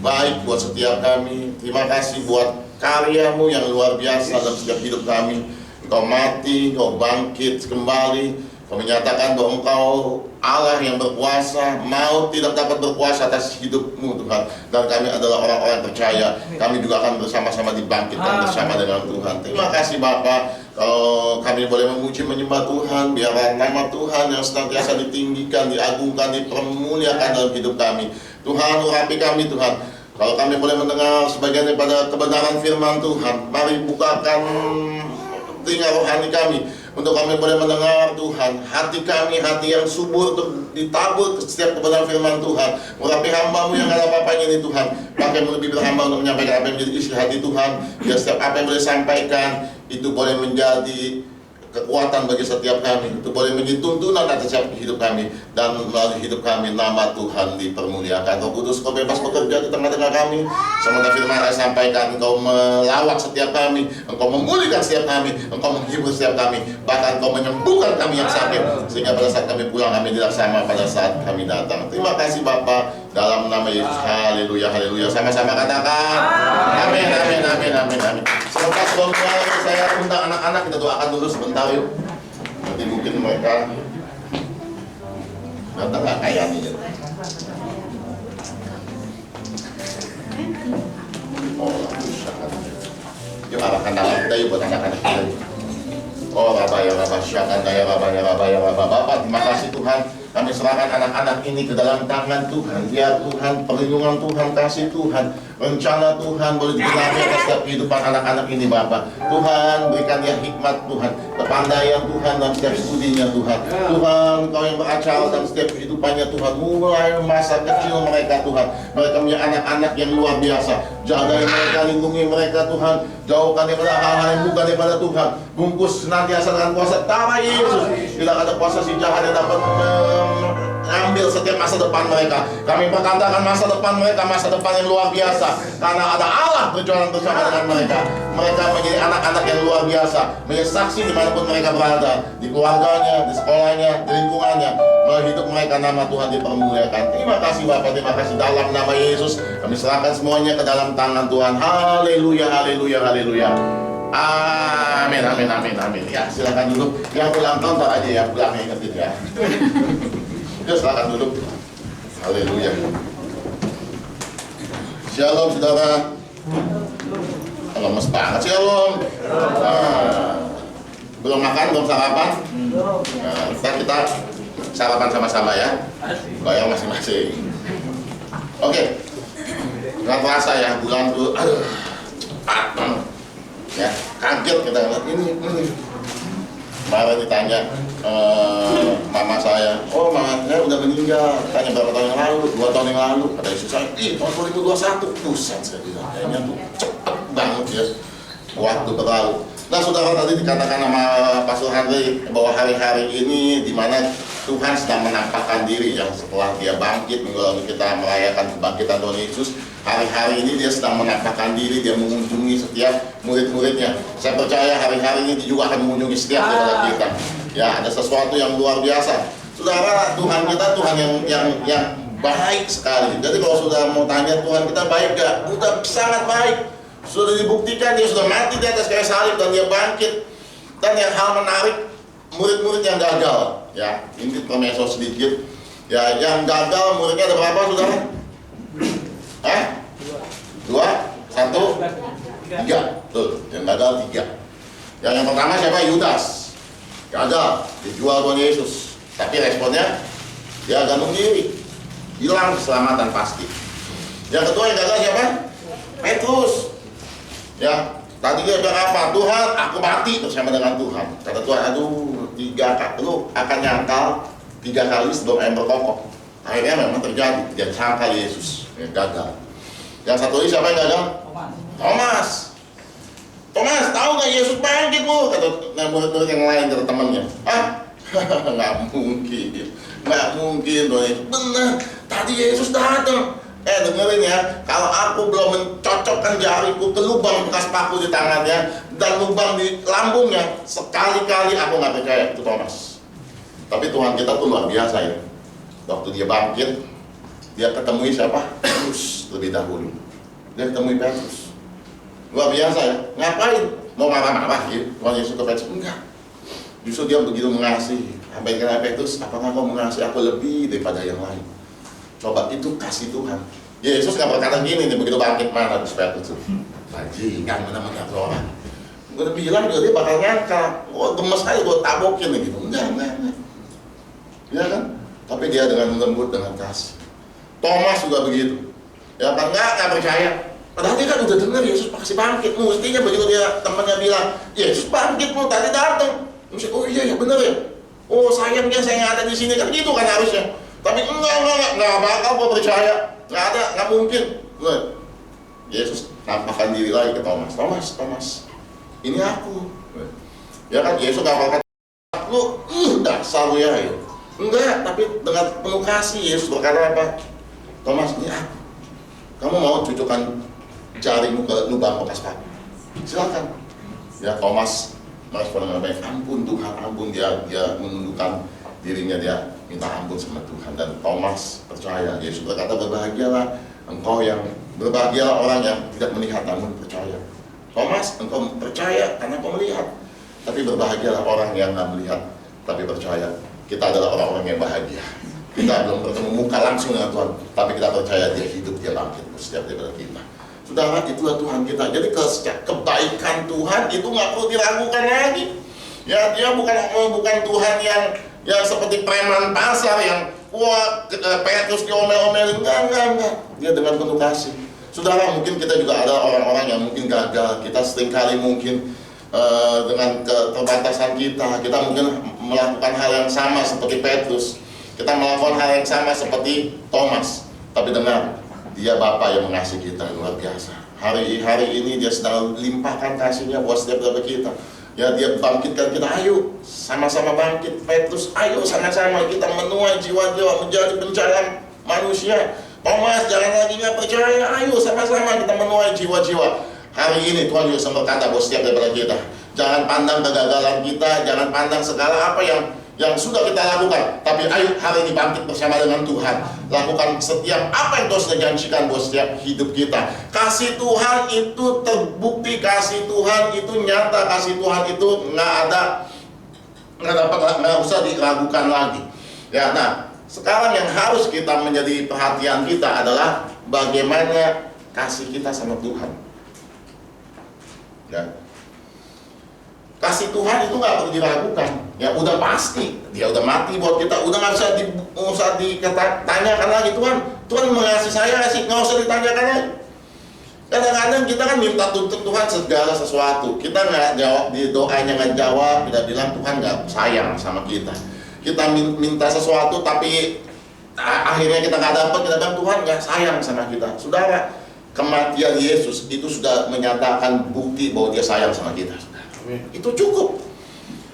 baik buat setiap kami. Terima kasih buat karyamu yang luar biasa dalam setiap hidup kami. Engkau mati, Engkau bangkit kembali. Kau menyatakan bahwa Engkau Allah yang berkuasa, maut tidak dapat berkuasa atas hidupmu Tuhan. Dan kami adalah orang-orang percaya, kami juga akan bersama-sama dibangkitkan bersama dengan Tuhan. Terima kasih Bapa, kalau kami boleh memuji menyembah Tuhan, biarlah nama Tuhan yang senantiasa ditinggikan, diagungkan, dipermuliakan dalam hidup kami. Tuhan, urapi kami Tuhan. Kalau kami boleh mendengar sebagian daripada kebenaran firman Tuhan, mari bukakan telinga rohani kami untuk kami boleh mendengar Tuhan. Hati kami, hati yang subur untuk ditabur setiap kebenaran firman Tuhan. Urapi hamba-Mu yang ada apa-apanya ini Tuhan. Pakai mulut bibir hamba untuk menyampaikan apa yang menjadi isi hati Tuhan. Biar setiap apa yang boleh sampaikan itu boleh menjadi kekuatan bagi setiap kami, itu boleh menjadi tuntunan atas setiap hidup kami, dan melalui hidup kami nama Tuhan dipermuliakan. Roh Kudus, Kau bebas bekerja di tengah-tengah kami. Sementara firman Kau sampaikan, Engkau melawat setiap kami, Engkau memulihkan setiap kami, Engkau menghibur setiap kami, bahkan Engkau menyembuhkan kami yang sakit, sehingga pada saat kami pulang kami tidak sama pada saat kami datang. Terima kasih Bapa, dalam nama Yesus. Haleluya, haleluya. Sama-sama katakan amin, amin, amin, amin, amin. Semoga sebelum saya undang anak-anak, kita doakan dulu sebentar yuk. Nanti mungkin mereka datang nggak kayak ini. Oh, yuk arahkan tangan kita yuk buat anak-anak kita. Oh, Rabaya, Syakan, Daya, Rabaya, Bapak, terima kasih Tuhan. Kami serahkan anak-anak ini ke dalam tangan Tuhan. Biar Tuhan, perlindungan Tuhan, kasih Tuhan, rencana Tuhan boleh digenapi atas setiap kehidupan anak-anak ini Bapak. Tuhan, berikan dia hikmat Tuhan, kepandaian Tuhan dalam setiap studinya Tuhan. Tuhan, Kau yang beracara dalam setiap kehidupannya Tuhan. Mulai masa kecil mereka Tuhan. Mereka punya anak-anak yang luar biasa. Jaga mereka, lindungi mereka Tuhan. Jauhkan daripada hal-hal yang bukan daripada Tuhan. Bungkus senantiasa dengan kuasa darah Yesus. Tidak ada kuasa si jahat yang dapat ambil setiap masa depan mereka. Kami perkatakan masa depan mereka, masa depan yang luar biasa. Karena ada Allah berjuang bersama dengan mereka. Mereka menjadi anak-anak yang luar biasa, menjadi saksi dimanapun mereka berada, di keluarganya, di sekolahnya, di lingkungannya. Melalui hidup mereka nama Tuhan dipermuliakan. Terima kasih Bapak, terima kasih dalam nama Yesus. Kami serahkan semuanya ke dalam tangan Tuhan. Haleluya, haleluya, haleluya. Amin, amin, amin, amin. Ya, silakan duduk. Yang ulang tahun tak aja ya, pulangnya ingetin ya. Ya, silakan duduk. Haleluya. Shalom saudara. Lemes banget shalom. Belum makan, belum sarapan? Ntar kita sarapan sama-sama ya. Bayar masing-masing. Oke. Nggak terasa ya, bulan tuh. Aduh. Ya, kaget kita lihat ini. Kemarin ditanya mama saya, oh mama saya udah meninggal. Tanya berapa tahun yang lalu, 2 tahun yang lalu. Kata istri saya, tahun 2021. Buset, saya bilang, kayaknya tuh cepet banget ya waktu berlalu. Nah saudara, tadi dikatakan sama Pastor Henry bahwa hari-hari ini dimana Tuhan sedang menampakkan diri ya. Setelah dia bangkit, minggu lalu kita merayakan kebangkitan Tuhan Yesus. Hari-hari ini dia sedang menampakkan diri, dia mengunjungi setiap murid-muridnya. Saya percaya hari-hari ini dia juga akan mengunjungi setiap saudara kita. Ya, ada sesuatu yang luar biasa. Saudara, Tuhan kita Tuhan yang baik sekali. Jadi kalau sudah mau tanya Tuhan kita baik gak? Udah sangat baik. Sudah dibuktikan dia sudah mati di atas kayu salib dan dia bangkit. Dan yang hal menarik, murid-murid yang gagal. Ya, ini intermezzo sedikit. Ya, yang gagal muridnya ada berapa saudara? 2, 1, 3. Tuh, yang gagal 3. Yang pertama siapa? Yudas. Gagal, dijual Tuhan Yesus. Tapi responnya dia gantung diri. Hilang keselamatan pasti. Yang kedua yang gagal siapa? Petrus. Ya, tadi dia bilang apa? Tuhan, aku mati bersama dengan Tuhan. Kata Tuhan, aduh, 3 kali lu akan nyangkal 3 kali sebelum ayam berkokok. Akhirnya memang terjadi, dia sangkal Yesus. Ya, gagal. Yang satu lagi siapa yang gagal? Thomas. Thomas, tahu nggak Yesus bangkit mu? Kata murid-murid yang lain, kata temannya. Nggak mungkin, nggak mungkin. Benar, tadi Yesus datang. Dengerin ya, kalau aku belum mencocokkan jariku ke lubang bekas paku di tangannya dan lubang di lambungnya, sekali-kali aku nggak percaya itu Thomas. Tapi Tuhan kita tuh luar biasa ya. Waktu dia bangkit, Dia ketemui siapa? Petrus lebih dahulu. Dia ketemui Petrus. Luar biasa ya. Ngapain? Mau marah-marah gitu Tuhan Yesus ke Petrus? Enggak. Justru dia begitu mengasihi. Sampai kena Petrus, apakah kau mengasihi aku lebih daripada yang lain? Coba, itu kasih Tuhan. Yesus nggak berkata gini nih, begitu bangkit mana terus Petrus, bajingan mana-mana orang. Gue udah bilang juga dia bakal nyangka, gemes aja gue tabokin gitu. Enggak. Ya kan? Tapi dia dengan lembut, dengan kasih. Thomas juga begitu. Ya kan, nggak percaya. Padahal dia kan udah dengar Yesus pasti bangkit. Mestinya begitu dia temannya bilang, Yesus bangkitmu tadi datang. Mesti, oh iya ya benar ya. Oh sayangnya saya nggak ada di sini kan, gitu kan harusnya. Tapi enggak bakal gue percaya. Nggak mungkin. Yesus nampakkan diri lagi ke Thomas. Thomas, ini aku. Ya kan, Yesus nggak bakal lu, dasar lu ya. Enggak, tapi dengan penuh kasih Yesus berkata apa? Thomas, ini aku. Kamu mau cucukkan jarimu ke lubang bekas paku? Silakan. Ya, Thomas merespon dengan baik. Ampun Tuhan, ampun. Dia menundukkan dirinya, dia minta ampun sama Tuhan. Dan Thomas percaya. Yesus berkata, berbahagialah berbahagialah orang yang tidak melihat namun percaya. Thomas, engkau percaya karena kau melihat. Tapi berbahagialah orang yang nggak melihat tapi percaya. Kita adalah orang-orang yang bahagia. Kita belum bertemu muka langsung dengan Tuhan, tapi kita percaya dia hidup, dia bangkit setiap daripada kita. Saudara, itulah Tuhan kita. Jadi kebaikan Tuhan itu nggak perlu diragukan lagi. Ya, dia bukan Tuhan yang seperti preman pasar yang Petrus diomel-omelin. Enggak. Dia dengan penuh kasih. Saudara, mungkin kita juga ada orang-orang yang mungkin gagal. Kita seringkali mungkin dengan keterbatasan kita mungkin melakukan hal yang sama seperti Petrus. Kita melakukan hal yang sama seperti Thomas. Tapi dengar, dia Bapa yang mengasihi kita luar biasa. Hari ini dia sedang limpahkan kasihnya buat setiap kita. Ya, dia bangkitkan kita. Ayo sama-sama bangkit. Petrus, ayo sama-sama kita menuai jiwa-jiwa menjadi pencarian manusia. Thomas, jangan lagi nggak percaya. Ayo sama-sama kita menuai jiwa-jiwa. Hari ini Tuhan Yesus berkata buat setiap daripada kita, jangan pandang kegagalan kita, jangan pandang segala apa yang sudah kita lakukan, tapi ayo hari ini bangkit bersama dengan Tuhan. Lakukan setiap apa yang Tuhan sudah janjikan buat setiap hidup kita. Kasih Tuhan itu terbukti, kasih Tuhan itu nyata, kasih Tuhan itu nggak usah diragukan lagi. Ya, nah sekarang yang harus kita menjadi perhatian kita adalah bagaimana kasih kita sama Tuhan. Ya. Kasih Tuhan itu nggak perlu diragukan. Ya udah pasti, dia udah mati buat kita. Udah nggak usah ditanyakan lagi. Tuhan mengasihi saya sih, nggak usah ditanyakan lagi. Kadang-kadang kita kan minta tuntut Tuhan segala sesuatu. Kita nggak jawab di doanya, nggak jawab. Kita bilang Tuhan nggak sayang sama kita. Kita minta sesuatu tapi akhirnya kita nggak dapat. Kita bilang Tuhan nggak sayang sama kita. Saudara, kematian Yesus itu sudah menyatakan bukti bahwa dia sayang sama kita. Itu cukup.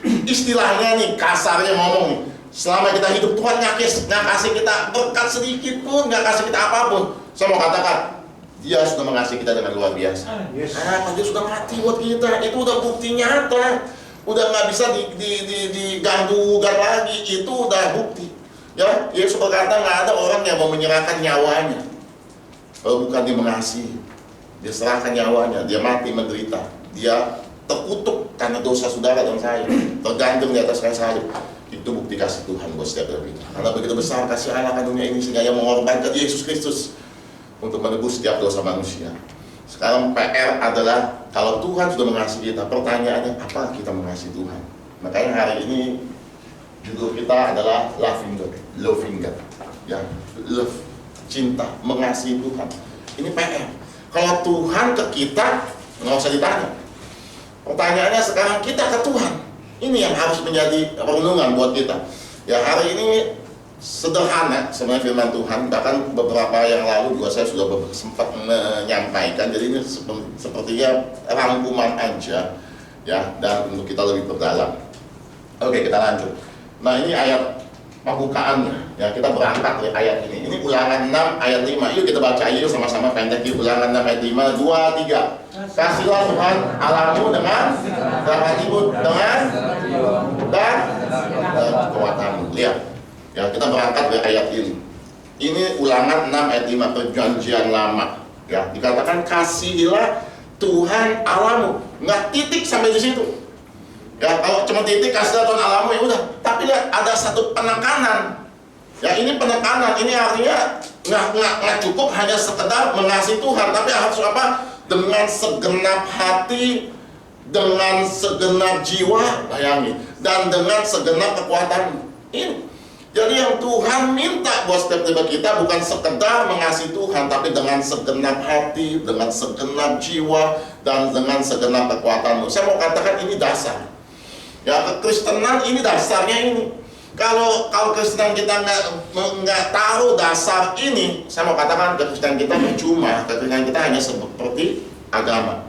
Istilahnya nih, kasarnya ngomong nih, selama kita hidup Tuhan nggak kasih kita berkat sedikit pun, nggak kasih kita apapun. Saya mau katakan, dia sudah mengasihi kita dengan luar biasa. Karena dia sudah mati buat kita. Itu udah bukti nyata. Udah nggak bisa diganggu-gugat lagi. Itu udah bukti. Ya, Yesus berkata nggak ada orang yang mau menyerahkan nyawanya kalau bukan dia mengasihi. Dia serahkan nyawanya, dia mati menderita, dia terkutuk karena dosa saudara dan saya, tergantung di atas kayu salib. Itu bukti kasih Tuhan buat setiap kita. Karena begitu besar kasih Allah akan dunia ini sehingga Dia mengorbankan Yesus Kristus untuk menebus setiap dosa manusia. Sekarang PR adalah kalau Tuhan sudah mengasihi kita, pertanyaannya apa kita mengasihi Tuhan? Makanya hari ini judul kita adalah loving God. Ya, love, cinta, mengasihi Tuhan. Ini PR. Kalau Tuhan ke kita, nggak usah ditanya. Pertanyaannya sekarang kita ke Tuhan. Ini yang harus menjadi renungan buat kita. Ya, hari ini sederhana sebenarnya firman Tuhan. Bahkan beberapa yang lalu juga saya sudah sempat menyampaikan. Jadi ini sepertinya rangkuman aja, ya, dan untuk kita lebih berdalam. Oke, kita lanjut. Nah, ini ayat pembukaannya, ya, kita berangkat dari ayat ini. Ini Ulangan 6 ayat 5. Yuk kita baca yuk sama-sama pendek di Ulangan 6 ayat 5, 2, 3. Kasihlah Tuhan Allahmu dengan rahmatimu, dengan dan kekuatanmu. Lihat, ya, kita berangkat dari ayat ini. Ini Ulangan 6 ayat 5, perjanjian lama. Ya, dikatakan kasihilah Tuhan Allahmu. Nggak titik sampai di situ. Ya, kalau cuma titik kasihlah Tuhan Allahmu ya udah. Tapi lihat ada satu penekanan. Ya, ini penekanan. Ini artinya nggak cukup hanya sekedar mengasihi Tuhan, tapi harus apa? Dengan segenap hati, dengan segenap jiwa, bayangin, dan dengan segenap kekuatan. Ini. Jadi yang Tuhan minta buat setiap kita bukan sekedar mengasihi Tuhan, tapi dengan segenap hati, dengan segenap jiwa, dan dengan segenap kekuatanmu. Saya mau katakan ini dasar. Ya, kekristenan ini dasarnya ini. Kalau Kristen kita nggak tahu dasar ini, saya mau katakan kekristenan kita percuma. Kekristenan kita hanya seperti agama.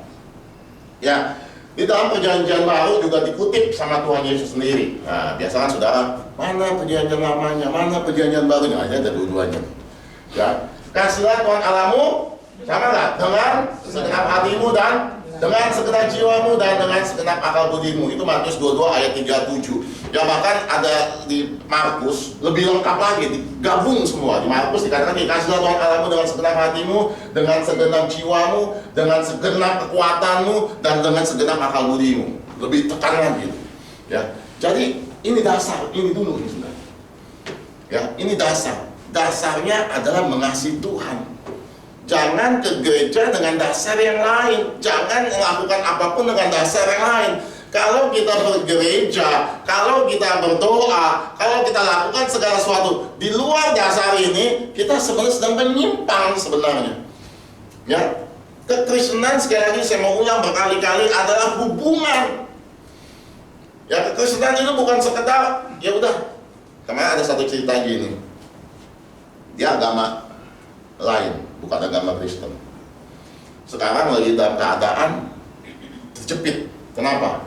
Ya, di dalam perjanjian baru juga dikutip sama Tuhan Yesus sendiri. Nah, biasa kan saudara, mana perjanjian lamanya, mana perjanjian barunya, ada dua-duanya. Ya, kasihlah Tuhan Allahmu, sama nggak? Dengan segenap hatimu dan dengan segenap jiwamu dan dengan segenap akal budimu. Itu Matius 22 ayat 37. Ya, bahkan ada di Markus lebih lengkap lagi, digabung semua. Di Markus dikatakan, kasihlah Tuhan Allahmu dengan segenap hatimu, dengan segenap jiwamu, dengan segenap kekuatanmu, dan dengan segenap akal budimu. Lebih tekan lagi. Ya, jadi ini dasar, ini dulu sebenarnya. Ya, ini dasar. Dasarnya adalah mengasihi Tuhan. Jangan ke gereja dengan dasar yang lain. Jangan melakukan apapun dengan dasar yang lain. Kalau kita bergereja, kalau kita berdoa, kalau kita lakukan segala sesuatu di luar dasar ini, kita sebenarnya sedang menyimpang sebenarnya. Ya, kekristenan sekali lagi saya mau ulang berkali-kali adalah hubungan. Ya, kekristenan itu bukan sekedar ya udah. Kemarin ada satu cerita gini. Dia agama lain, bukan agama Kristen. Sekarang lagi dalam keadaan terjepit. Kenapa?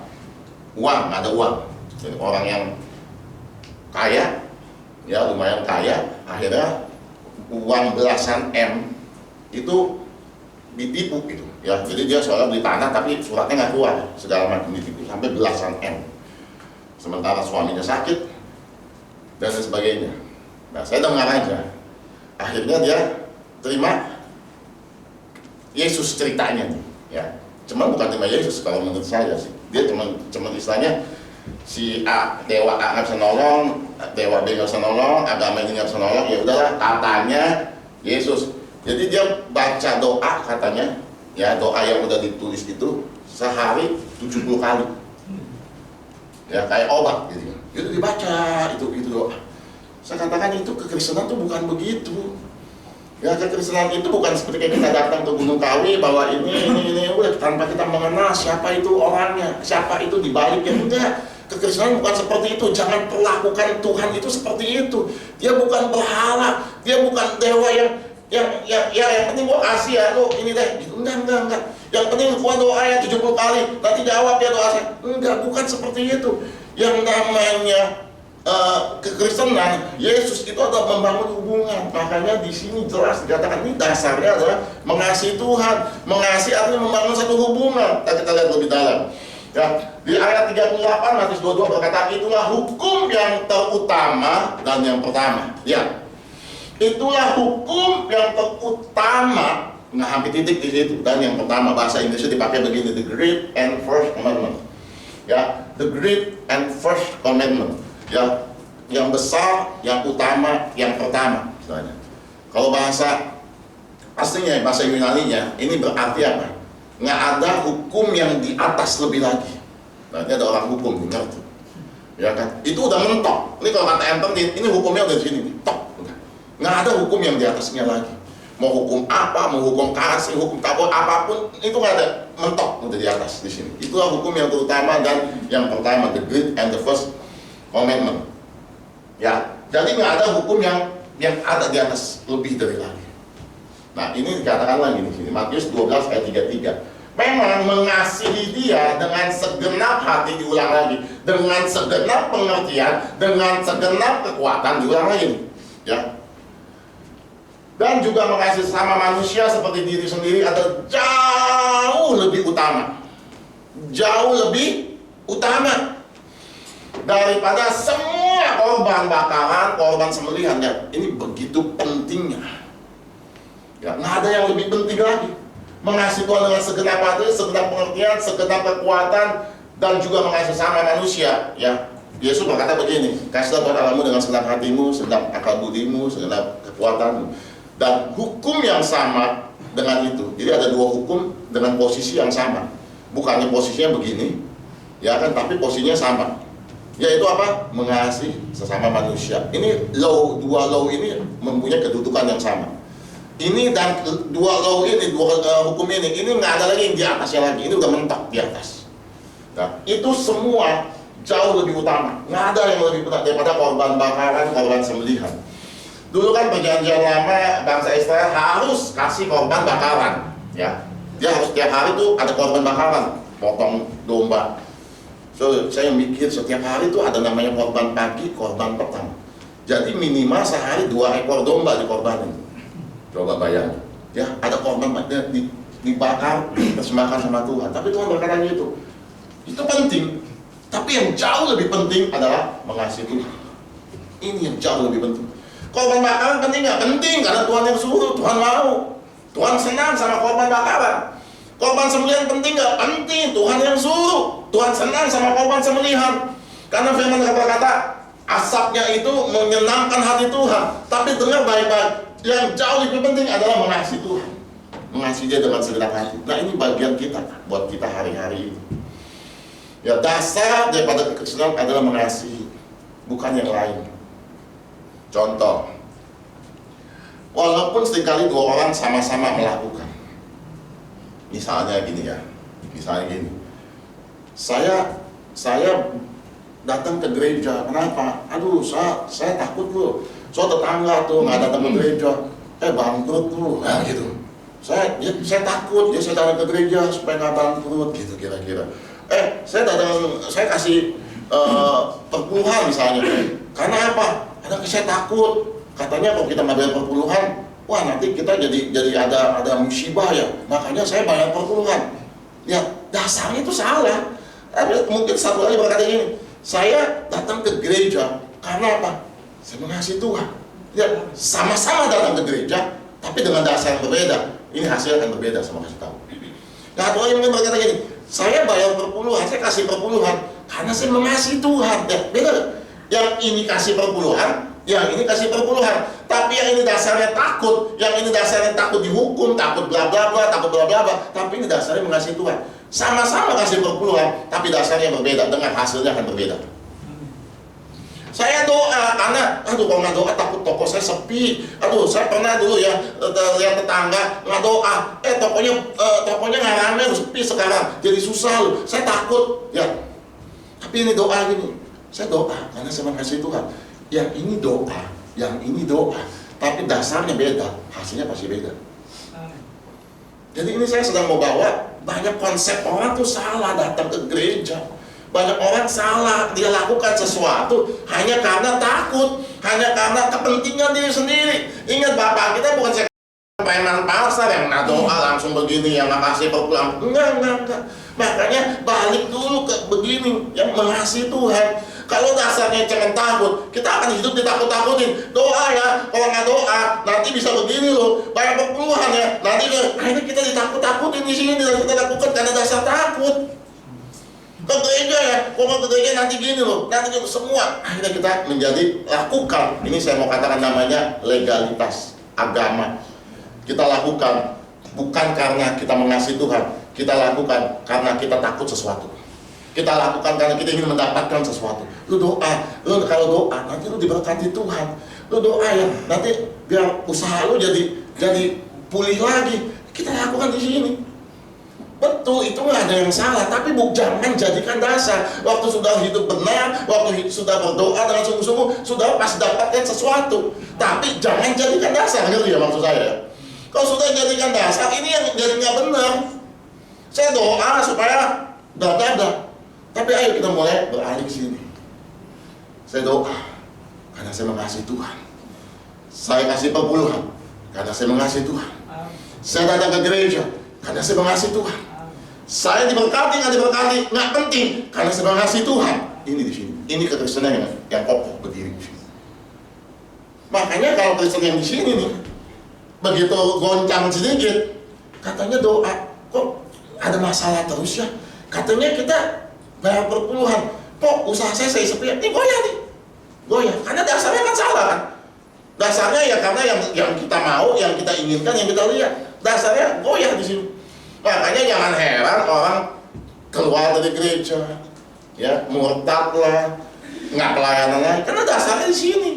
Uang, ada uang. Jadi orang yang kaya, ya lumayan kaya, akhirnya uang belasan M itu ditipu gitu. Ya, jadi dia soalnya beli tanah tapi suratnya nggak keluar, segala macam ditipu sampai belasan M. Sementara suaminya sakit dan sebagainya. Nah, saya dengar aja. Akhirnya dia terima Yesus ceritanya nih, ya. Cuman bukan terima Yesus kalau menurut saya sih. Dia cuma istilahnya si A, dewa A nggak bisa nolong, dewa B nggak bisa nolong, agama ini nggak bisa nolong, ya udahlah katanya Yesus. Jadi dia baca doa katanya, ya doa yang udah ditulis itu sehari 70 kali, ya kayak obat gitu. Itu dibaca itu doa. Saya katakan itu kekristenan tuh bukan begitu. Ya, kekristenan itu bukan seperti kita datang ke Gunung Kawi bahwa ini udah tanpa kita mengenal siapa itu orangnya, siapa itu di baliknya. Enggak, kekristenan bukan seperti itu. Jangan perlakukan Tuhan itu seperti itu. Dia bukan berhala, dia bukan dewa yang penting gua kasih ya lo ini deh. Enggak. Yang penting gua doa ya 70 kali, nanti jawab ya doa saya. Enggak, bukan seperti itu. Yang namanya kekristenan, Yesus itu adalah membangun hubungan. Makanya di sini jelas dikatakan ini dasarnya adalah mengasihi Tuhan. Mengasihi artinya membangun satu hubungan. Kita lihat lebih dalam. Ya, di ayat 38 Matius 22 berkata, itulah hukum yang terutama dan yang pertama. Ya, itulah hukum yang terutama. Nah, hampir titik di situ. Dan yang pertama, bahasa Inggrisnya dipakai begini, the great and first commandment. Ya, the great and first commandment. Ya, yang besar, yang utama, yang pertama misalnya. Kalau bahasa aslinya, bahasa Yunaninya, ini berarti apa? Nggak ada hukum yang di atas lebih lagi. Berarti ada orang hukum, ngerti? Ya kan? Itu udah mentok. Ini kalau kata enter, ini hukumnya udah di sini, tok. Nggak ada hukum yang di atasnya lagi. Mau hukum apa, mau hukum kasih, hukum tabur, apapun, itu nggak ada, mentok udah di atas di sini. Itulah hukum yang terutama dan yang pertama, the great and the first commandment. Ya, jadi nggak ada hukum yang ada di atas lebih dari lagi. Nah, ini dikatakan lagi di sini Matius 12 ayat 33. Memang mengasihi dia dengan segenap hati, diulang lagi, dengan segenap pengertian, dengan segenap kekuatan, diulang lagi. Ya. Dan juga mengasihi sama manusia seperti diri sendiri adalah jauh lebih utama. Jauh lebih utama daripada semua korban bakaran, korban sembelihan. Ya, ini begitu penting Ya, nggak ada yang lebih penting lagi. Mengasihi Tuhan dengan segenap hati, segenap pengertian, segenap kekuatan, dan juga mengasihi sama manusia. Ya, Yesus berkata begini, kasihlah Tuhan Allahmu dengan segenap hatimu, segenap akal budimu, segenap kekuatanmu. Dan hukum yang sama dengan itu. Jadi ada dua hukum dengan posisi yang sama. Bukannya posisinya begini, ya kan, tapi posisinya sama. Yaitu apa? Mengasihi sesama manusia. Ini dua law ini mempunyai kedudukan yang sama. Ini dan dua law ini, dua hukum ini nggak ada lagi yang di atasnya lagi. Ini udah mentok di atas. Nah, itu semua jauh lebih utama. Nggak ada yang lebih utama daripada korban bakaran, korban sembelihan. Dulu kan perjanjian lama bangsa Israel harus kasih korban bakaran, ya. Dia harus tiap hari tuh ada korban bakaran, potong domba. So, saya mikir setiap hari tuh ada namanya korban pagi, korban petang. Jadi minimal sehari 2 ekor domba dikorbanin. Coba bayangin, ya, ada korban dibakar, dipersembahkan sama Tuhan. Tapi Tuhan berkata gitu. Itu penting. Tapi yang jauh lebih penting adalah mengasihi Tuhan. Ini yang jauh lebih penting. Korban bakaran penting nggak? Penting, karena Tuhan yang suruh, Tuhan mau. Tuhan senang sama korban bakaran. Korban sembelihan penting nggak? Penting, Tuhan yang suruh. Tuhan senang sama korban sembelihan. Karena firman berkata, asapnya itu menyenangkan hati Tuhan. Tapi dengar baik-baik, yang jauh lebih penting adalah mengasihi Tuhan. Mengasihi Dia dengan segenap hati. Nah, ini bagian kita, buat kita hari-hari ini. Ya, dasar daripada kekristenan adalah mengasihi, bukan yang lain. Contoh, walaupun seringkali dua orang sama-sama melakukan. Misalnya gini ya, saya datang ke gereja. Kenapa? Aduh, saya takut loh. So tetangga tuh nggak datang ke gereja, bangkrut tuh, nah gitu. Saya takut, saya datang ke gereja supaya nggak bangkrut, gitu kira-kira. Saya kasih perpuluhan misalnya. Karena apa? Karena saya takut. Katanya kalau kita nggak bayar perpuluhan, wah nanti kita jadi ada musibah ya. Makanya saya bayar perpuluhan. Ya, dasarnya itu salah. Mungkin satu lagi berkata gini, saya datang ke gereja karena apa? Saya mengasihi Tuhan. Ya, sama-sama datang ke gereja, tapi dengan dasar yang berbeda. Ini hasil akan berbeda, sama kasih tahu. Nah, atau yang mungkin berkata gini, saya bayar perpuluhan, saya kasih perpuluhan karena saya mengasihi Tuhan. Ya, beda. Yang ini kasih perpuluhan, yang ini kasih perpuluhan. Tapi yang ini dasarnya takut, yang ini dasarnya takut dihukum, takut bla bla bla, takut bla bla bla. Tapi ini dasarnya mengasihi Tuhan. Sama-sama kasih perpuluhan, tapi dasarnya berbeda, dengan hasilnya akan berbeda. Saya doa karena, kalau nggak doa takut toko saya sepi. Saya pernah dulu ya lihat tetangga nggak doa, tokonya nggak ramai, sepi sekarang, jadi susah loh. Saya takut, ya. Tapi ini doa gini, saya doa karena saya mengasihi Tuhan. Yang ini doa, tapi dasarnya beda, hasilnya pasti beda. Jadi ini saya sedang mau bawa banyak konsep orang tuh salah datang ke gereja. Banyak orang salah, dia lakukan sesuatu hanya karena takut, hanya karena kepentingan diri sendiri. Ingat, Bapak kita bukan preman pasar yang doa langsung begini, yang makasih perpulang. Enggak. Makanya balik dulu ke begini, yang mengasihi Tuhan. Kalau dasarnya cuma takut, kita akan hidup ditakut-takutin. Doa ya, kalau nggak doa, nanti bisa begini loh. Banyak perpuluhan ya, nanti akhirnya kita ditakut-takutin di sini, dan kita lakukan karena dasar takut. Ke gereja ya, kalau ke gereja nanti gini loh, nanti semua akhirnya kita menjadi lakukan. Ini saya mau katakan namanya legalitas agama. Kita lakukan bukan karena kita mengasihi Tuhan, kita lakukan karena kita takut sesuatu. Kita lakukan karena kita ingin mendapatkan sesuatu. Lu doa, kalau doa nanti lu diberkati Tuhan. Lu doa ya, nanti biar usaha lu jadi pulih lagi. Kita lakukan di sini. Betul, itu nggak ada yang salah, tapi jangan jadikan dasar. Waktu sudah hidup benar, waktu sudah berdoa dengan sungguh-sungguh, sudah pasti dapatkan sesuatu. Tapi jangan jadikan dasar, gitu ya maksud saya. Kalau sudah jadikan dasar, ini yang jadi nggak benar. Saya doa supaya bla. Tapi ayo kita mulai beralih ke sini. Saya doa karena saya mengasihi Tuhan. Saya kasih perpuluhan karena saya mengasihi Tuhan. Saya datang ke gereja karena saya mengasihi Tuhan. Saya diberkati nggak diberkati nggak penting karena saya mengasihi Tuhan. Ini di sini. Ini kekristenan yang kokoh berdiri di sini. Makanya kalau Kristen yang di sini nih, begitu goncang sedikit, katanya doa, kok ada masalah terus ya? Katanya kita bayar perpuluhan, kok usaha saya sepi, ini goyah nih, goyah, karena dasarnya kan salah kan? Dasarnya ya karena yang kita mau, yang kita inginkan, yang kita lihat, dasarnya goyah di sini. Makanya jangan heran orang keluar dari gereja, ya murtad lah, nggak pelayanan lagi, karena dasarnya di sini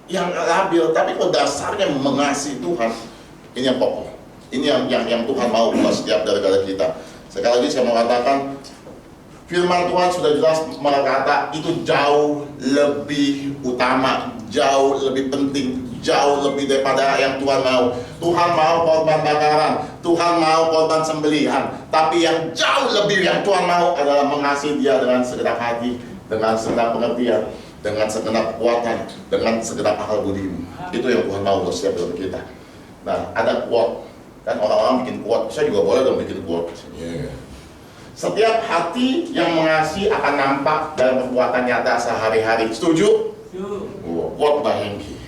yang labil. Tapi kalau dasarnya mengasihi Tuhan, ini yang pokok, ini yang Tuhan mau buat setiap daripada kita. Sekali lagi saya mau katakan, firman Tuhan sudah jelas berkata itu jauh lebih utama, jauh lebih penting, jauh lebih daripada yang Tuhan mau. Tuhan mau korban bakaran, Tuhan mau korban sembelihan, tapi yang jauh lebih yang Tuhan mau adalah mengasihi Dia dengan segenap hati, dengan segenap pengertian, dengan segenap kekuatan, dengan segenap akal budimu. Itu yang Tuhan mau buat setiap dari kita. Nah, ada quote, kan orang-orang bikin quote, saya juga boleh dong bikin quote. Setiap hati yang mengasihi akan nampak dalam perbuatan nyata sehari-hari. Setuju? Quote by Hengki.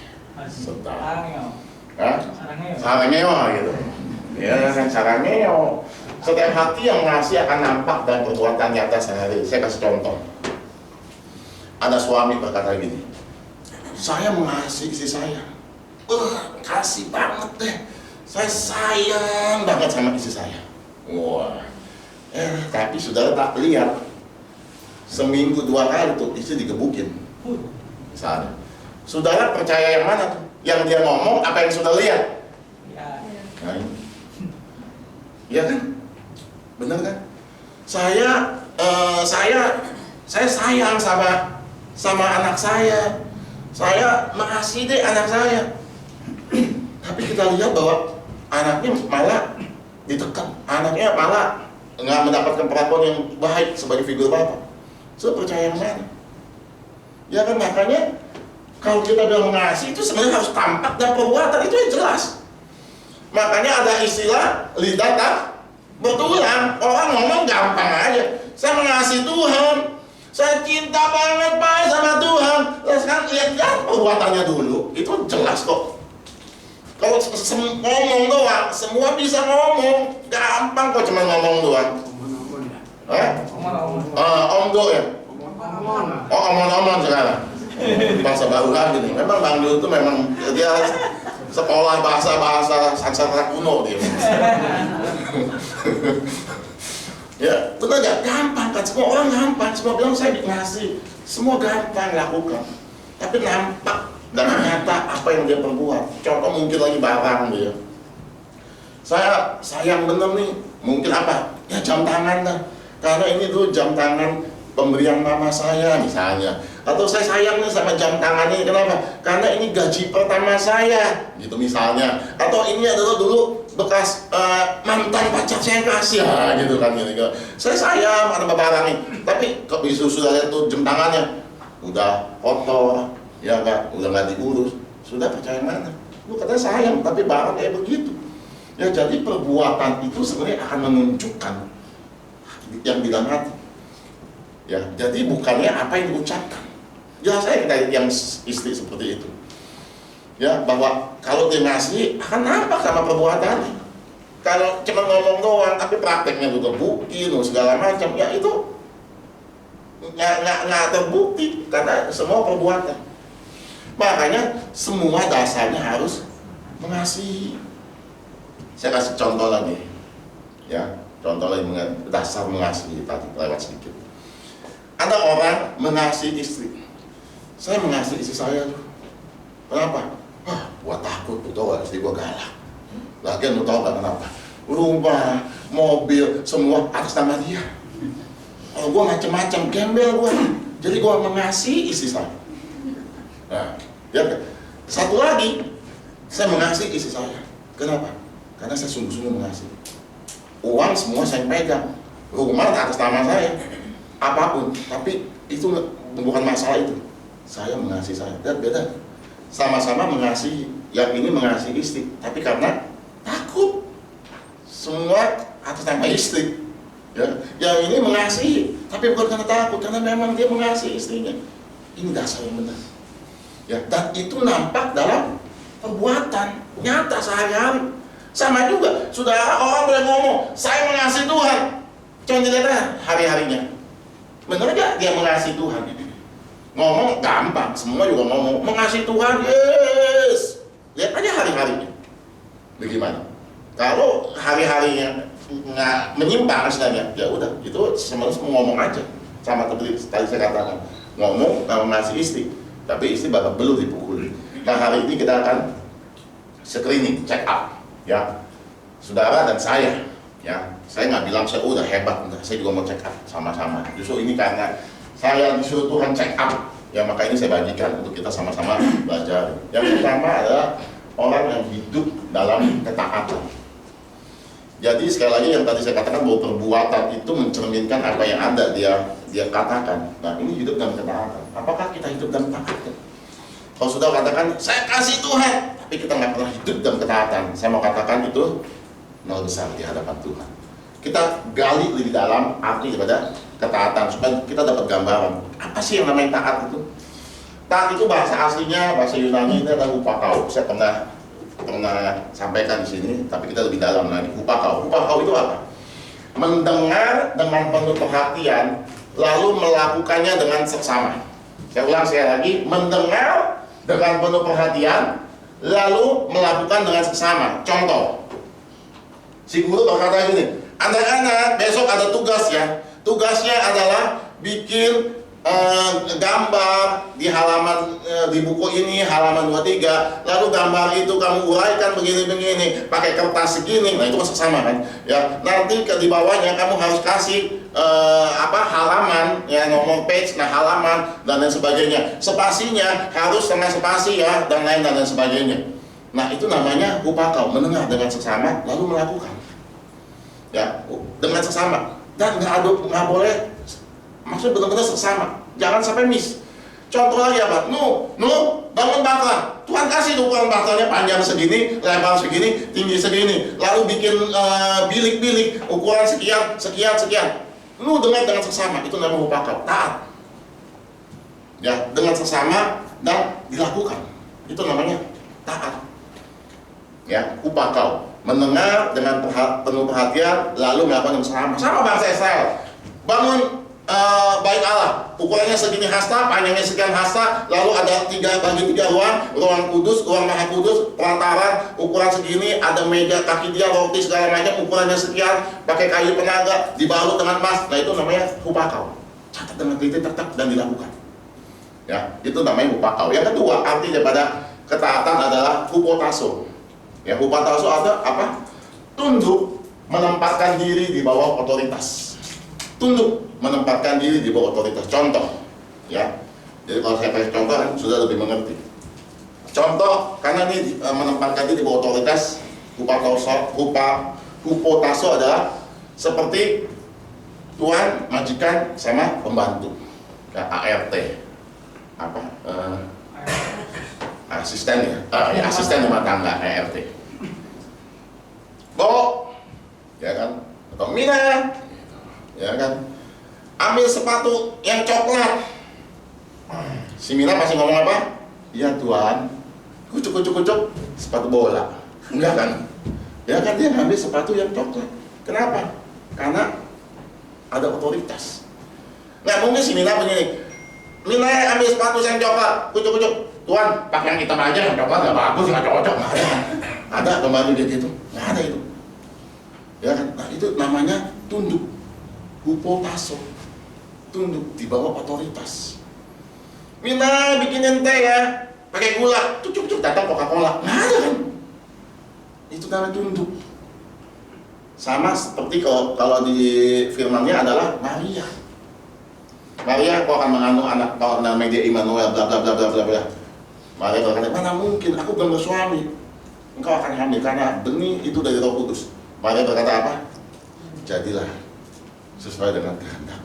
Sarangeo gitu. Ya, sarangeo. Setiap hati yang mengasihi akan nampak dalam perbuatan nyata sehari-hari. Saya kasih contoh. Ada suami berkata gini, saya mengasihi istri saya. Kasih banget deh. Saya sayang banget sama istri saya. Wah. Tapi saudara tak lihat, seminggu 2 kali tuh istri digebukin. Misalnya, saudara percaya yang mana tuh? Yang dia ngomong apa yang saudara lihat? Nah, iya kan? Benar kan? Saya sayang sama anak saya. Saya mengasihi deh anak saya. Tapi kita lihat bahwa anaknya malah ditekan, anaknya malah nggak mendapatkan perlakuan yang baik sebagai figur bapak. Saya percaya yang mana? Ya kan, makanya kalau kita bilang mengasihi itu sebenarnya harus tampak dan perbuatan, itu yang jelas. Makanya ada istilah lidah tak bertulang. Orang ngomong gampang aja, saya mengasihi Tuhan, saya cinta banget Pak sama Tuhan. Terus kan lihat kan perbuatannya dulu, itu jelas kok. Kalau ngomong doang, semua bisa ngomong, gampang kok cuma ngomong doang. Omdo ya? Oh, omon-omon sekarang. Bahasa baru lagi nih. Memang Bang Dul itu memang dia sekolah bahasa Sanskerta kuno dia. Ya, benar gak? Gampang kan? Semua orang gampang. Semua bilang saya ngasih. Semua gampang lakukan. Tapi nampak dan ternyata apa yang dia perbuat. Contoh mungkin lagi barang dia. Saya sayang bener nih. Mungkin apa? Ya jam tangan dah. Karena ini tuh jam tangan pemberian mama saya misalnya. Atau saya sayang nih sama jam tangan ini. Kenapa? Karena ini gaji pertama saya. Gitu misalnya. Atau ini adalah dulu bekas mantan pacar saya kasih ya, gitu kan. Gitu. Saya sayang ada barang ini. Tapi kok bisa sudah lihat tuh jam tangannya udah kotor. Ya enggak, udah nggak diurus, sudah percaya mana? Lu katanya sayang, tapi barang kayak begitu. Ya jadi perbuatan itu sebenarnya akan menunjukkan yang di dalam hati. Ya, jadi bukannya apa yang diucapkan. Ya saya kita yang istri seperti itu. Ya, bahwa kalau dia ngasih akan nampak sama perbuatannya. Kalau cuma ngomong doang, tapi prakteknya juga bukti, segala macam, ya itu nggak terbukti karena semua perbuatan. Makanya semua dasarnya harus mengasihi. Saya kasih contoh lagi, ya, contoh lagi dasar mengasihi tadi lewat sedikit. Ada orang mengasihi istri. Saya mengasihi istri saya. Kenapa? Gua takut tuh tau istri gua galak. Lagian lu tau gak kenapa? Rumah, mobil, semua atas nama dia. Kalau gua macam-macam gembel gua. Jadi gua mengasihi istri saya. Nah, ya, satu lagi, saya mengasihi istri saya. Kenapa? Karena saya sungguh-sungguh mengasihi. Uang semua saya pegang, rumah atas nama saya, apapun. Tapi itu bukan masalah itu. Saya mengasihi saya. Dan beda. Sama-sama mengasihi. Yang ini mengasihi istri, tapi karena takut. Semua atas nama istri. Ya. Yang ini mengasihi, tapi bukan karena takut, karena memang dia mengasihi istrinya. Ini dasar yang benar. Ya, dan itu nampak dalam perbuatan nyata sehari-hari. Sama juga, saudara, orang boleh ngomong, saya mengasihi Tuhan, cuma dilihat hari-harinya. Benar gak dia mengasihi Tuhan? Ngomong gampang, semua juga ngomong mengasihi Tuhan, yes. Lihat aja hari-harinya. Bagaimana? Kalau hari-harinya nggak menyimpang istilahnya, ya udah, itu semua ngomong aja. Sama seperti tadi saya katakan, ngomong mengasihi istri, tapi istri bakal belum dipukuli. Nah, hari ini kita akan screening, check up, ya, saudara dan saya, ya. Saya nggak bilang saya udah hebat, enggak. Saya juga mau check up sama-sama. Justru ini karena saya disuruh Tuhan check up, ya, maka ini saya bagikan untuk kita sama-sama belajar. Yang pertama adalah orang yang hidup dalam ketaatan. Jadi sekali lagi yang tadi saya katakan bahwa perbuatan itu mencerminkan apa yang ada dia katakan. Nah, ini hidup dalam ketaatan. Apakah kita hidup dalam ketaatan? Kalau sudah katakan saya kasih Tuhan, tapi kita nggak pernah hidup dalam ketaatan, saya mau katakan itu nol besar di hadapan Tuhan. Kita gali lebih dalam arti daripada ketaatan supaya kita dapat gambaran apa sih yang namanya taat itu. Taat itu bahasa aslinya, bahasa Yunani itu adalah hupakau. Saya pernah sampaikan di sini, tapi kita lebih dalam lagi. Hupakau. Hupakau itu apa? Mendengar dengan penuh perhatian, lalu melakukannya dengan seksama. Saya ulang sekali lagi, mendengar dengan penuh perhatian, lalu melakukan dengan seksama. Contoh, si guru berkata gini, anak-anak besok ada tugas ya. Tugasnya adalah bikin gambar di halaman di buku ini halaman 23, lalu gambar itu kamu uraikan begini-begini pakai kertas segini. Nah, itu seksama kan ya. Nanti di bawahnya kamu harus kasih halaman ya, nomor page, nah halaman dan lain sebagainya. Spasinya harus setengah spasi ya, dan lain sebagainya. Nah, itu namanya hupakau, mendengar dengan seksama lalu melakukan ya dengan seksama, dan nggak boleh, maksudnya benar-benar seksama, jangan sampai miss. Contoh lagi apa? Bangun bakar. Tuhan kasih tuh ukuran bakarnya panjang segini, lebar segini, tinggi segini. Lalu bikin bilik-bilik ukuran sekian. Dengar dengan seksama, itu namanya hupakau, taat. Ya, dengan seksama dan dilakukan, itu namanya taat. Ya, hupakau, mendengar dengan penuh perhatian, lalu melakukan yang sama. Sama bahasa Israel. Bangun bait Allah, ukurannya segini hasta, panjangnya sekian hasta, lalu ada bagi tiga ruang kudus, ruang maha kudus, pelataran, ukuran segini, ada meja, kaki dia, roti segala macam, ukurannya sekian, pakai kayu penaga, dibalut dengan emas. Nah, itu namanya hupakau. Catat dengan teliti, tetap dan dilakukan. Ya, itu namanya hupakau. Yang kedua, arti daripada ketaatan adalah hupotaso. Ya, hupotaso ada apa? Tunduk, menempatkan diri di bawah otoritas. Tunduk, menempatkan diri di bawah otoritas. Contoh, ya. Jadi kalau saya kasih contoh kan sudah lebih mengerti. Contoh, karena ini menempatkan diri di bawah otoritas, hupotaso adalah seperti tuan, majikan, sama pembantu. Ya, ART, apa? Asisten ya, asisten rumah tangga, ART. Bo, ya kan? Atau Mina, ya kan, ambil sepatu yang coklat. Si Mina masih ngomong apa? Iya Tuhan, kucuk sepatu bola. Enggak kan? Ya kan, dia ngambil sepatu yang coklat. Kenapa? Karena ada otoritas. Nggak mungkin si Mina begini, Mina ambil sepatu yang coklat, kucuk. Tuhan, pakai yang hitam aja, yang coklat nggak bagus, nggak cocok. Nggak ada. Ada kembali dia gitu, nggak ada itu. Ya kan? Nah, itu namanya tunduk. Hupotaso, tunduk di bawah otoritas. Mina bikinin teh ya, pakai gula, cuk datang Coca-Cola, nggak ada kan? Itu namanya tunduk. Sama seperti kalau di firmannya adalah Maria. Maria kau akan mengandung anak, kau namanya dia Immanuel, bla bla bla bla bla bla. Maria berkata, mana mungkin, aku belum bersuami. Engkau akan hamil karena benih itu dari Roh Kudus. Maria berkata apa? Jadilah sesuai dengan kehendak.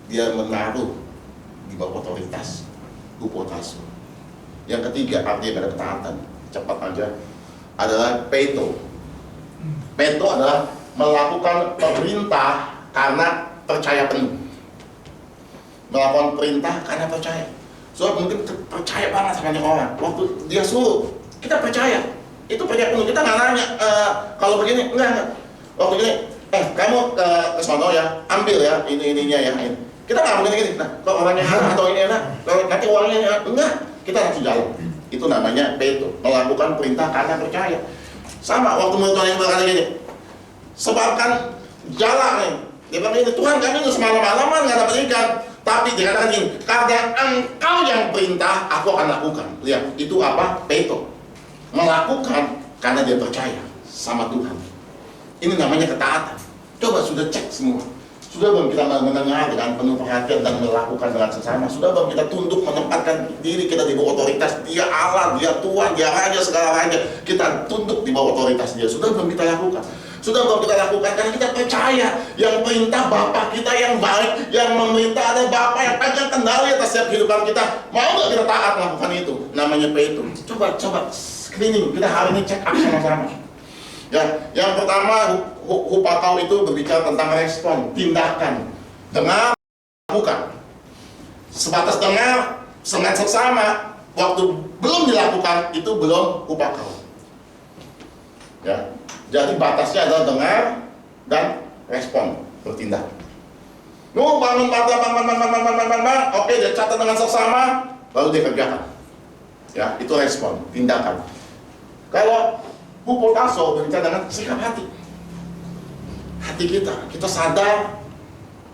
Dia menaruh di bawah otoritas, hupotaso. Yang ketiga, arti pada ketaatan, cepat aja, adalah peto. Peto adalah melakukan perintah karena percaya penuh. Melakukan perintah karena percaya. So, mungkin percaya banget sama orang. Waktu dia suruh, Kita percaya. Itu percaya penuh. Kita nggak nanya, kalau begini, enggak. Waktu gini, kamu ke sono ya, ambil ya, ininya ya. Ini. Kita nggak mungkin gini, nah, kalau orangnya atau ini enak, nanti uangnya enggak. Kita langsung jalan. Itu namanya peto, melakukan perintah karena percaya. Sama, waktu murid Tuhan yang berkata gini, sebarkan jala nih. Dia bilang ini, Tuhan kami itu semalam-malaman nggak dapat ikan. Tapi dikatakan gini, karena engkau yang perintah, aku akan lakukan. Lihat, itu apa? Peto. Melakukan karena dia percaya sama Tuhan. Ini namanya ketaatan. Coba sudah cek semua. Sudah belum kita mendengar dengan penuh perhatian dan melakukan dengan sesama? Sudah belum kita tunduk menempatkan diri kita di bawah otoritas Dia Allah, Dia Tuhan, Dia Raja, segala raja. Kita tunduk di bawah otoritas Dia. Sudah belum kita lakukan? Sudah belum kita lakukan karena kita percaya yang perintah Bapa kita yang baik, yang memerintah ada Bapa yang pegang kendali atas setiap kehidupan kita. Mau nggak kita taat melakukan itu? Namanya peto. Coba screening. Kita hari ini check up sama-sama. Ya, yang pertama hupakau itu berbicara tentang respon, tindakan, dengar, lakukan. Sebatas dengar, dengan seksama, waktu belum dilakukan itu belum hupakau. Ya, jadi batasnya adalah dengar dan respon, bertindak. Bangun, oke, dia catat dengan seksama, lalu dia kerjakan. Ya, itu respon, tindakan. Kalau hupotaso berbicara dengan sikap hati. Hati kita sadar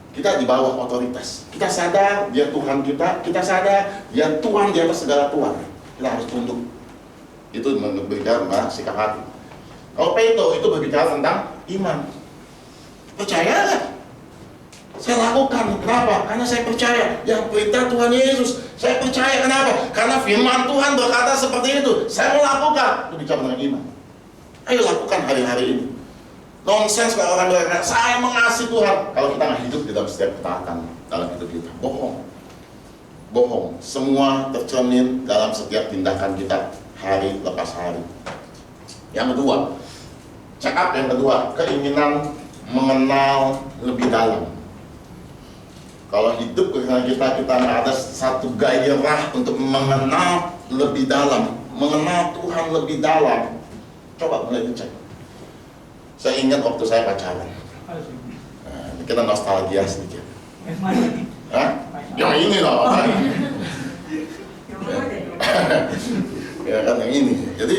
kita di bawah otoritas. Kita sadar dia Tuhan kita sadar dia Tuhan di atas segala Tuhan. Kita harus tunduk. Itu berbicara tentang sikap hati. Kalau peto itu berbicara tentang iman. Percaya nggak? Saya lakukan. Kenapa? Karena saya percaya yang perintah Tuhan Yesus. Saya percaya kenapa? Karena firman Tuhan berkata seperti itu. Saya mau lakukan. Itu bicara tentang iman. Ayo lakukan hari-hari ini. Nonsens kalau orang berkata, saya mengasihi Tuhan. Kalau kita nggak hidup di dalam setiap ketaatan dalam hidup kita, bohong. Semua tercermin dalam setiap tindakan kita hari lepas hari. Yang kedua, check up yang kedua, keinginan mengenal lebih dalam. Kalau hidup kita ada satu gairah untuk mengenal lebih dalam, mengenal Tuhan lebih dalam. Coba mulai dicek. Saya ingat waktu saya pacaran. Kita nostalgia sedikit. Hah? Yang ini loh. Ya kan yang ini. Jadi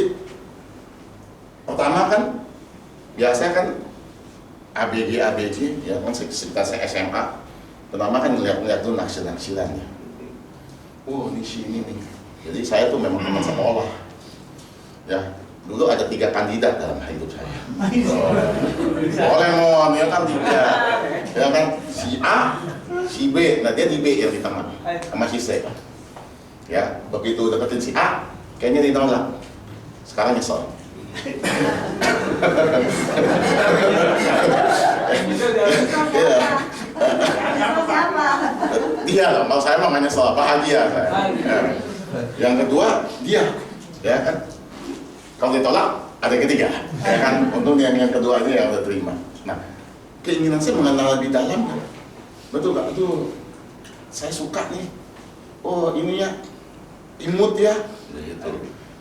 pertama kan biasa kan ABG ya kan sekitar saya SMA. Pertama kan ngeliat dulu naksilan-naksilannya. Oh ini sini nih. Jadi saya tuh memang teman sekolah. Ya. Dulu ada 3 kandidat dalam hidup saya. Oleh mohon ya kan 3, ya kan si A, si B, nah dia di B yang di tengah, sama si C. Ya begitu deketin si A, kayaknya ditolak. Sekarang nyesel. Dia lah, mau saya mah nyesel, bahagia saya. Yang kedua dia, ya kan. Kalau ditolak, ada yang ketiga. Ya kan, untung yang kedua ini yang udah terima. Nah, keinginan saya mengenal lebih dalam kan. Betul nggak? Itu saya suka nih. Oh ini ya, imut ya. Gitu.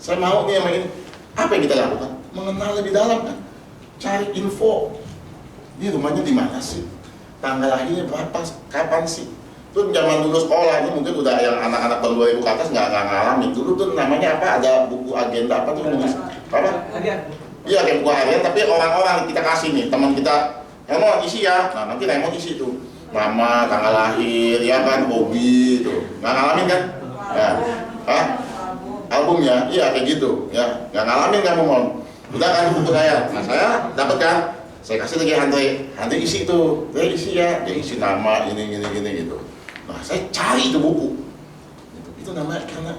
Saya mau nih sama ini. Apa yang kita lakukan? Mengenal lebih dalam kan. Cari info. Ini rumahnya di mana sih? Tanggal lahirnya berapa? Kapan sih? Tuh zaman dulu sekolah ini mungkin udah yang anak-anak tahun 2000 ke atas nggak ngalamin. Dulu tuh namanya apa? Ada buku agenda apa tuh nulis apa? Iya kayak buku harian tapi orang-orang kita kasih nih teman kita. Raymond isi ya. Nah nanti Raymond isi tuh nama, tanggal lahir, ya kan, hobi tuh. Nggak ngalamin kan? Ya. Hah? Albumnya? Iya kayak gitu. Ya nggak ngalamin kan Mon? Udah kan buku saya. Nah saya dapat kan? Saya kasih lagi Andre isi tuh. Dia isi ya. Dia isi nama ini gitu. Nah, saya cari itu buku. Itu namanya karena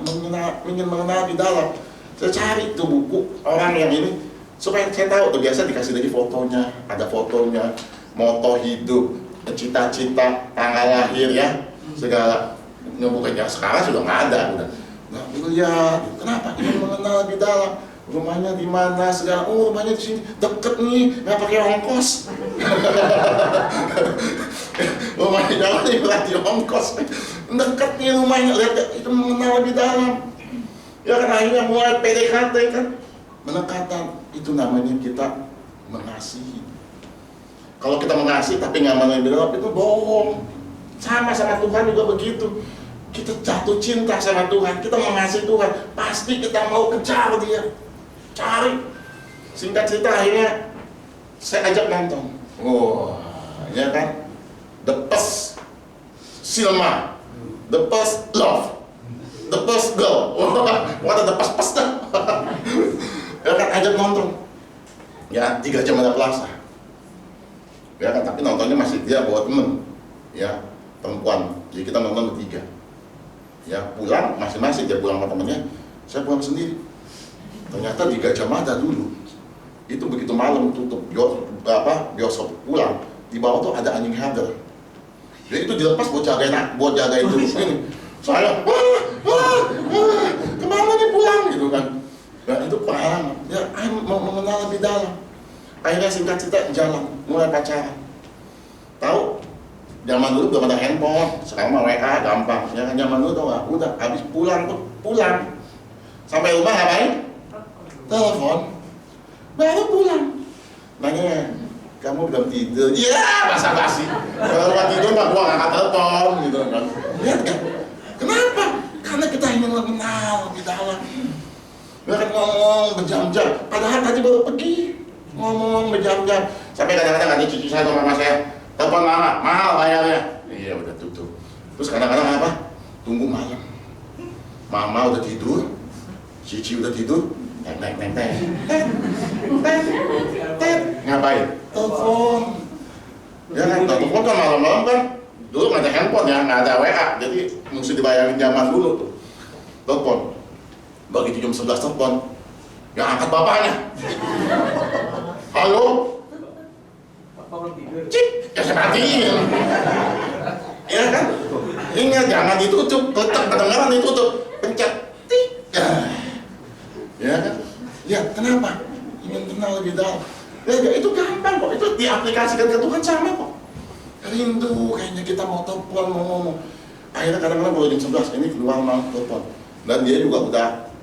ingin mengenal di dalam. Saya cari itu buku orang yang ini supaya saya tahu. Tuh biasa dikasih lagi fotonya, ada fotonya, moto hidup, cita-cita, tanggal lahir ya, segala. Bukannya sekarang sudah nggak ada. Udah. Nah, lihat kenapa ingin mengenal di dalam. Rumahnya di mana segala. Oh, rumahnya di sini deket nih, nggak pakai ongkos. Rumahnya jangan berarti ongkos. Deket nih rumahnya, lihat itu mengenal lebih dalam. Ya kan akhirnya mulai PDKT kan, pendekatan. Itu namanya kita mengasihi. Kalau kita mengasihi tapi nggak mengenal itu bohong. Sama Tuhan juga begitu. Kita jatuh cinta sama Tuhan, kita mengasihi Tuhan, pasti kita mau kejar dia, cari. Singkat cerita akhirnya saya ajak nonton. Wah, ya kan? The First Cinema, The First Love, The First Girl. Wah, The First dah. Ya kan, ajak nonton. Ya, 3 jam ada Plaza. Ya kan, tapi nontonnya masih dia bawa temen, ya perempuan. Jadi kita nonton bertiga. Ya pulang masing-masing, dia pulang sama temennya, saya pulang sendiri. Ternyata 3 jam ada dulu. Itu begitu malam tutup bioskop pulang, di bawah tuh ada anjing herder. Jadi itu dilepas buat jagain dulu ini. Saya kemana nih pulang gitu kan. Nah itu pengalaman. Ya mau mengenal lebih dalam. Akhirnya singkat cerita jalan, mulai pacaran. Tahu? Zaman dulu belum ada handphone, sekarang mah WA gampang. Ya kan zaman dulu tau gak? Udah habis pulang. Sampai rumah ngapain? Telepon. Baru pulang. Nanya, kamu belum tidur? Iya, basa-basi. Kalau nggak tidur mah gua ngangkat telepon gitu kan. Lihat kan? Kenapa? Karena kita ingin mengenal lebih dalam. Dia kan ngomong berjam-jam, padahal tadi baru pergi. Ngomong berjam-jam. Sampai kadang-kadang ada cucu saya sama mama saya, telepon mama, mahal bayarnya. Iya udah tutup. Terus kadang-kadang apa? Tunggu malam. Mama udah tidur, Cici udah tidur, naik. Ngapain? Telepon. Ya kan, telepon kan malam-malam kan. Dulu nggak ada handphone ya, nggak ada WA, jadi mesti dibayarin zaman dulu tuh. Telepon. Begitu jam 11 telepon, yang angkat bapaknya. Halo. Cik, ya saya matiin. Ya kan? Ingat jangan ditutup, tetap kedengaran ditutup, pencet tik. Ya kan? Lihat kenapa? Ingin kenal lebih dalam. Ya itu gampang kok, itu diaplikasikan ke Tuhan sama kok. Rindu kayaknya kita mau telepon, mau ngomong. Akhirnya kadang-kadang kalau jam 11 ini keluar mau telepon. Dan dia juga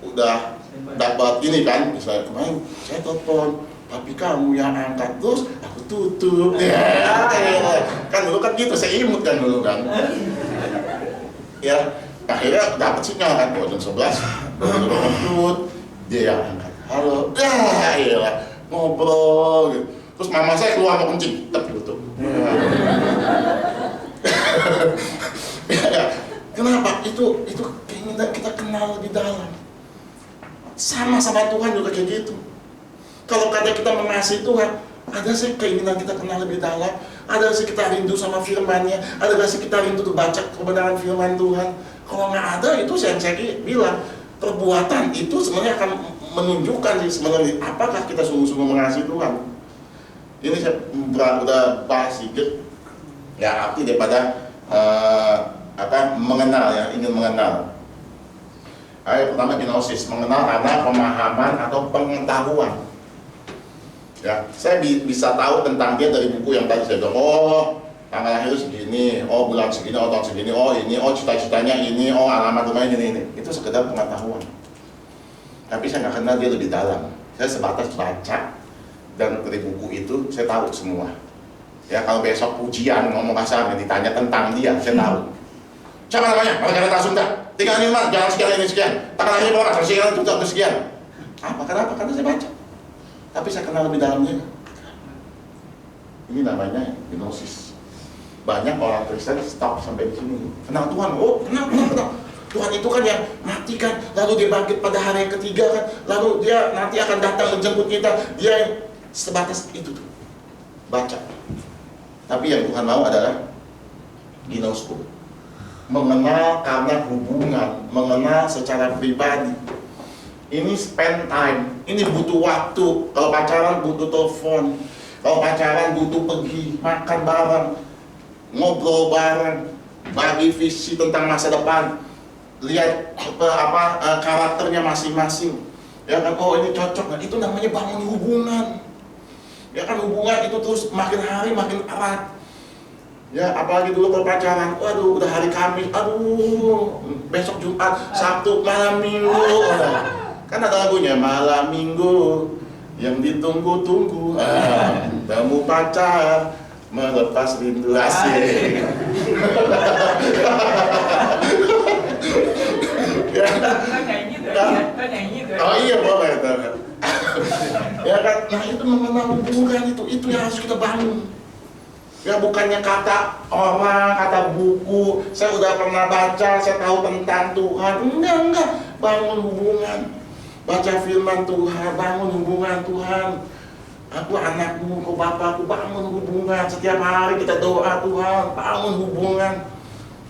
udah dapat ini kan, misalnya kemarin saya telepon, tapi kamu yang angkat terus aku tutup. Ya, kan dulu kan gitu, saya imut kan dulu kan. Ya, akhirnya dapat sinyal kan, jam 11 baru dia yang angkat. Halo, ya, ngobrol gitu. Terus mama saya keluar mau kencing, tapi tutup. Ya, kenapa? Itu keinginan kita kenal lebih dalam. Sama Tuhan juga kayak gitu. Kalau kata kita mengasihi Tuhan, ada sih keinginan kita kenal lebih dalam, ada sih kita rindu sama firman-Nya, ada sih kita rindu tuh baca kebenaran firman Tuhan. Kalau nggak ada, itu saya bilang, perbuatan itu sebenarnya akan menunjukkan sih sebenarnya apakah kita sungguh-sungguh mengasihi Tuhan. Ini saya udah bahas sedikit, ya arti daripada mengenal ya, ingin mengenal. Ayat pertama gnosis, mengenal karena pemahaman atau pengetahuan. Ya, saya bisa tahu tentang dia dari buku yang tadi saya bilang. Oh, tanggal lahir segini, oh bulan segini, oh tahun segini, oh ini, oh cita-citanya ini, oh alamat rumahnya ini. Itu sekedar pengetahuan. Tapi saya nggak kenal dia lebih dalam. Saya sebatas baca dan dari buku itu saya tahu semua. Ya kalau besok ujian ngomong kasar ditanya tentang dia, saya tahu. Siapa namanya? Warga negara Sunda. Tinggal di mana? Jangan sekian ini sekian. Tanggal lahir berapa? Sekian itu sekian. Apa? Kenapa? Karena saya baca. Tapi saya kenal lebih dalamnya. Ini namanya gnosis. Banyak orang Kristen stop sampai di sini. Kenal Tuhan. Oh, kenal. Tuhan itu kan yang mati kan, lalu dia bangkit pada hari yang ketiga kan, lalu dia nanti akan datang menjemput kita. Dia yang sebatas itu tuh. Baca. Tapi yang Tuhan mau adalah gnosko. Mengenal karena hubungan, mengenal secara pribadi. Ini spend time, ini butuh waktu. Kalau pacaran butuh telepon, kalau pacaran butuh pergi makan bareng, ngobrol bareng, bagi visi tentang masa depan, lihat karakternya masing-masing. Ya kan, oh ini cocok, nah, itu namanya bangun hubungan. Ya kan, hubungan itu terus makin hari makin erat. Ya, apalagi dulu kalau pacaran, waduh udah hari Kamis, aduh besok Jumat, Sabtu, malam Minggu. Kan ada lagunya, malam Minggu yang ditunggu-tunggu. Temu pacar, melepas rindu, asik. Oh iya boleh. Ya kan, nah itu mengenal hubungan itu yang harus kita bangun. Ya bukannya kata orang, kata buku, saya udah pernah baca, saya tahu tentang Tuhan. Enggak, bangun hubungan. Baca firman Tuhan, bangun hubungan Tuhan. Aku anakmu, kau bapakku, bangun hubungan. Setiap hari kita doa Tuhan, bangun hubungan.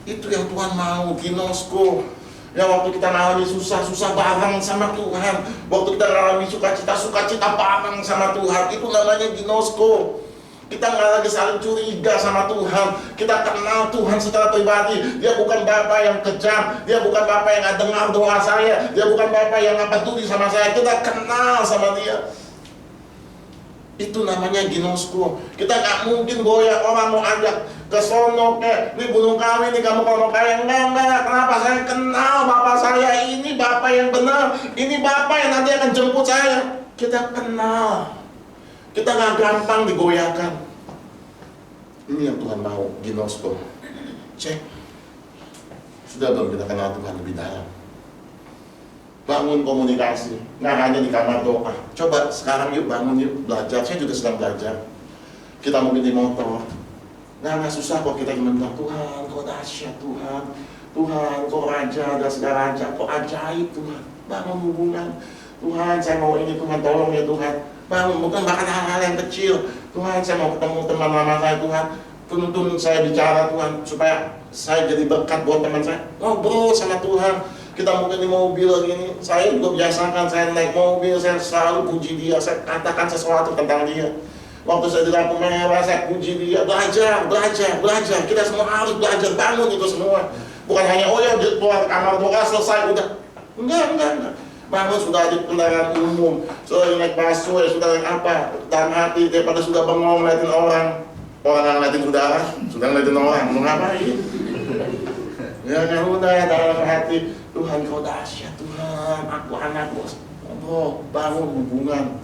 Itu yang Tuhan mau, ginosko. Ya waktu kita ngalami susah bareng sama Tuhan. Waktu kita ngalami sukacita bareng sama Tuhan. Itu namanya ginosko. Kita nggak lagi saling curiga sama Tuhan. Kita kenal Tuhan secara pribadi. Dia bukan Bapa yang kejam. Dia bukan Bapa yang nggak dengar doa saya. Dia bukan Bapa yang nggak peduli sama saya. Kita kenal sama Dia. Itu namanya ginosko. Kita nggak mungkin goyah orang mau ajak ke sono, ini Gunung Kawi, ini kamu kalau mau kaya. Enggak. Kenapa? Saya kenal Bapa saya. Ini Bapa yang benar. Ini Bapa yang nanti akan jemput saya. Kita kenal. Kita nggak gampang digoyahkan. Ini yang Tuhan mau, ginosko. Cek. Sudah belum kita kenal Tuhan lebih dalam? Bangun komunikasi, nggak hanya di kamar doa. Coba sekarang yuk bangun yuk, belajar. Saya juga sedang belajar. Kita mungkin di motor. Nggak susah kok kita bilang, Tuhan, kau dahsyat Tuhan. Tuhan, kau raja, dan segala raja. Kau ajaib Tuhan. Bangun hubungan. Tuhan, saya mau ini Tuhan, tolong ya Tuhan. Bangun, bukan bahkan hal-hal yang kecil. Tuhan, saya mau ketemu teman lama saya Tuhan. Tuntun saya bicara Tuhan, supaya saya jadi berkat buat teman saya. Ngobrol sama Tuhan. Kita mungkin di mobil gini, saya juga biasakan saya naik mobil, saya selalu puji Dia, saya katakan sesuatu tentang Dia. Waktu saya di lampu merah, saya puji Dia, belajar. Kita semua harus belajar, bangun itu semua. Bukan hanya, oh ya keluar kamar doa, selesai, udah. Enggak. Bangun sudah di kendaraan umum, sudah naik busway, sudah naik apa, dalam hati daripada sudah bengong ngeliatin orang yang ngeliatin saudara, sudah ngeliatin orang, mau ngapain? Ya udah dalam hati, Tuhan kau dahsyat Tuhan, aku anakmu. Oh, bangun hubungan.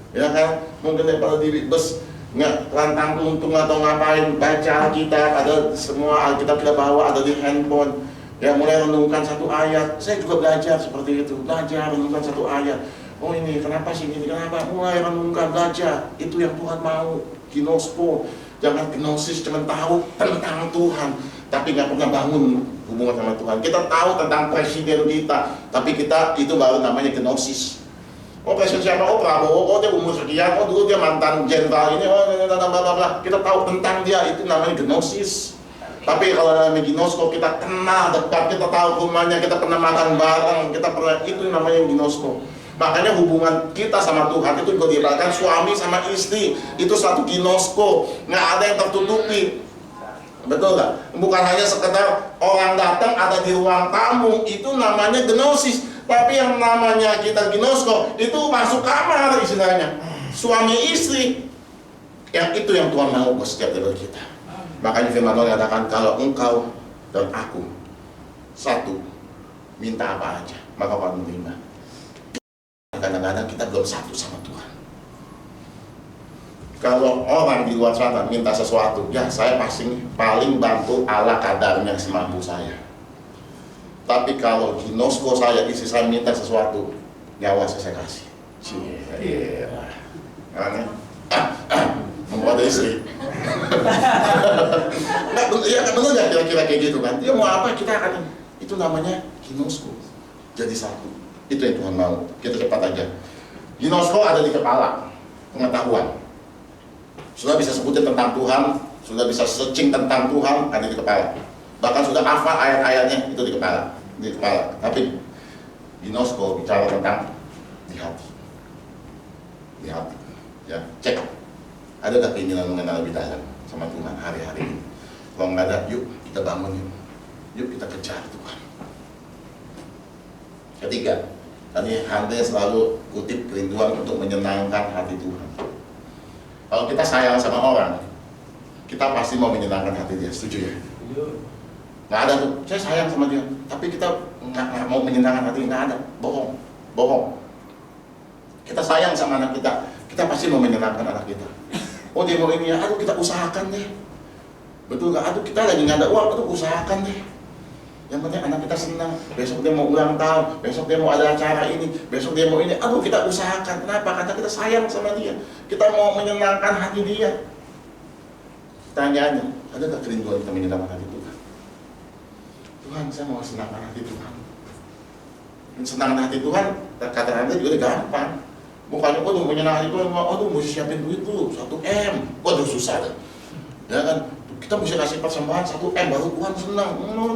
Ya kan, mungkin daripada di bus nggak lantang tuntung atau ngapain, baca Alkitab, ada semua Alkitab kita bawa, ada di handphone. Ya mulai renungkan satu ayat. Saya juga belajar seperti itu. Belajar renungkan satu ayat. Oh ini kenapa sih ini? Kenapa? Mulai renungkan, belajar. Itu yang Tuhan mau. Ginosko. Jangan gnosis, cuma tahu tentang Tuhan, tapi nggak pernah bangun hubungan sama Tuhan. Kita tahu tentang presiden kita, tapi kita itu baru namanya gnosis. Oh presiden siapa? Oh Prabowo. Oh dia umur sekian. Oh dulu dia mantan jenderal ini. Oh bla. Kita tahu tentang dia. Itu namanya gnosis. Tapi kalau dalam ginosko kita kenal dekat, kita tahu rumahnya, kita pernah makan bareng, kita pernah, itu namanya ginosko. Makanya hubungan kita sama Tuhan itu juga diibaratkan suami sama istri, itu satu ginosko, nggak ada yang tertutupi. Betul nggak? Bukan hanya sekedar orang datang ada di ruang tamu, itu namanya gnosis. Tapi yang namanya kita ginosko itu masuk kamar istilahnya, suami istri. Yang itu yang Tuhan mau buat setiap dari kita. Makanya firman Tuhan katakan, kalau engkau dan aku satu, minta apa aja, maka kau menerima. Kadang-kadang kita belum satu sama Tuhan. Kalau orang di luar sana minta sesuatu, ya saya pasti paling bantu ala kadarnya semampu saya. Tapi kalau ginosko saya, istri saya minta sesuatu, nyawa saya kasih. Iya, aneh. Membuat istri. Nggak bener nggak kira-kira kayak gitu kan? Dia mau apa kita akan, itu namanya ginosko. Jadi satu. Itu yang Tuhan mau. Kita cepat aja. Ginosko ada di kepala, pengetahuan. Sudah bisa sebutin tentang Tuhan, sudah bisa searching tentang Tuhan, ada di kepala. Bahkan sudah hafal ayat-ayatnya, itu di kepala. Tapi ginosko bicara tentang di hati. Di hati. Ya, cek. Ada nggak keinginan mengenal lebih dalam sama Tuhan hari-hari ini? Kalau nggak ada, yuk kita bangun yuk kita kejar Tuhan. Ketiga, tadi Hande selalu kutip kerinduan untuk menyenangkan hati Tuhan. Kalau kita sayang sama orang, kita pasti mau menyenangkan hati dia. Setuju ya? Nggak ada tuh, saya sayang sama dia, tapi kita nggak mau menyenangkan hati, nggak ada. Bohong. Kita sayang sama anak kita pasti mau menyenangkan anak kita. Oh dia mau ini ya, aduh kita usahakan deh. Betul nggak? Aduh kita lagi nggak ada uang, aduh usahakan deh. Yang penting anak kita senang, besok dia mau ulang tahun, besok dia mau ada acara ini, besok dia mau ini, aduh kita usahakan. Kenapa? Karena kita sayang sama dia, kita mau menyenangkan hati dia. Tanyaannya, ada nggak kerinduan kita menyenangkan hati Tuhan? Tuhan, saya mau senangkan hati Tuhan. Senangkan hati Tuhan, kata-kata juga gampang. Bukannya, waduh menyenangkan hati Tuhan, waduh mesti siapin duit dulu, 1 M, waduh susah deh. Ya kan, kita mesti kasih persembahan 1 M baru Tuhan senang. No.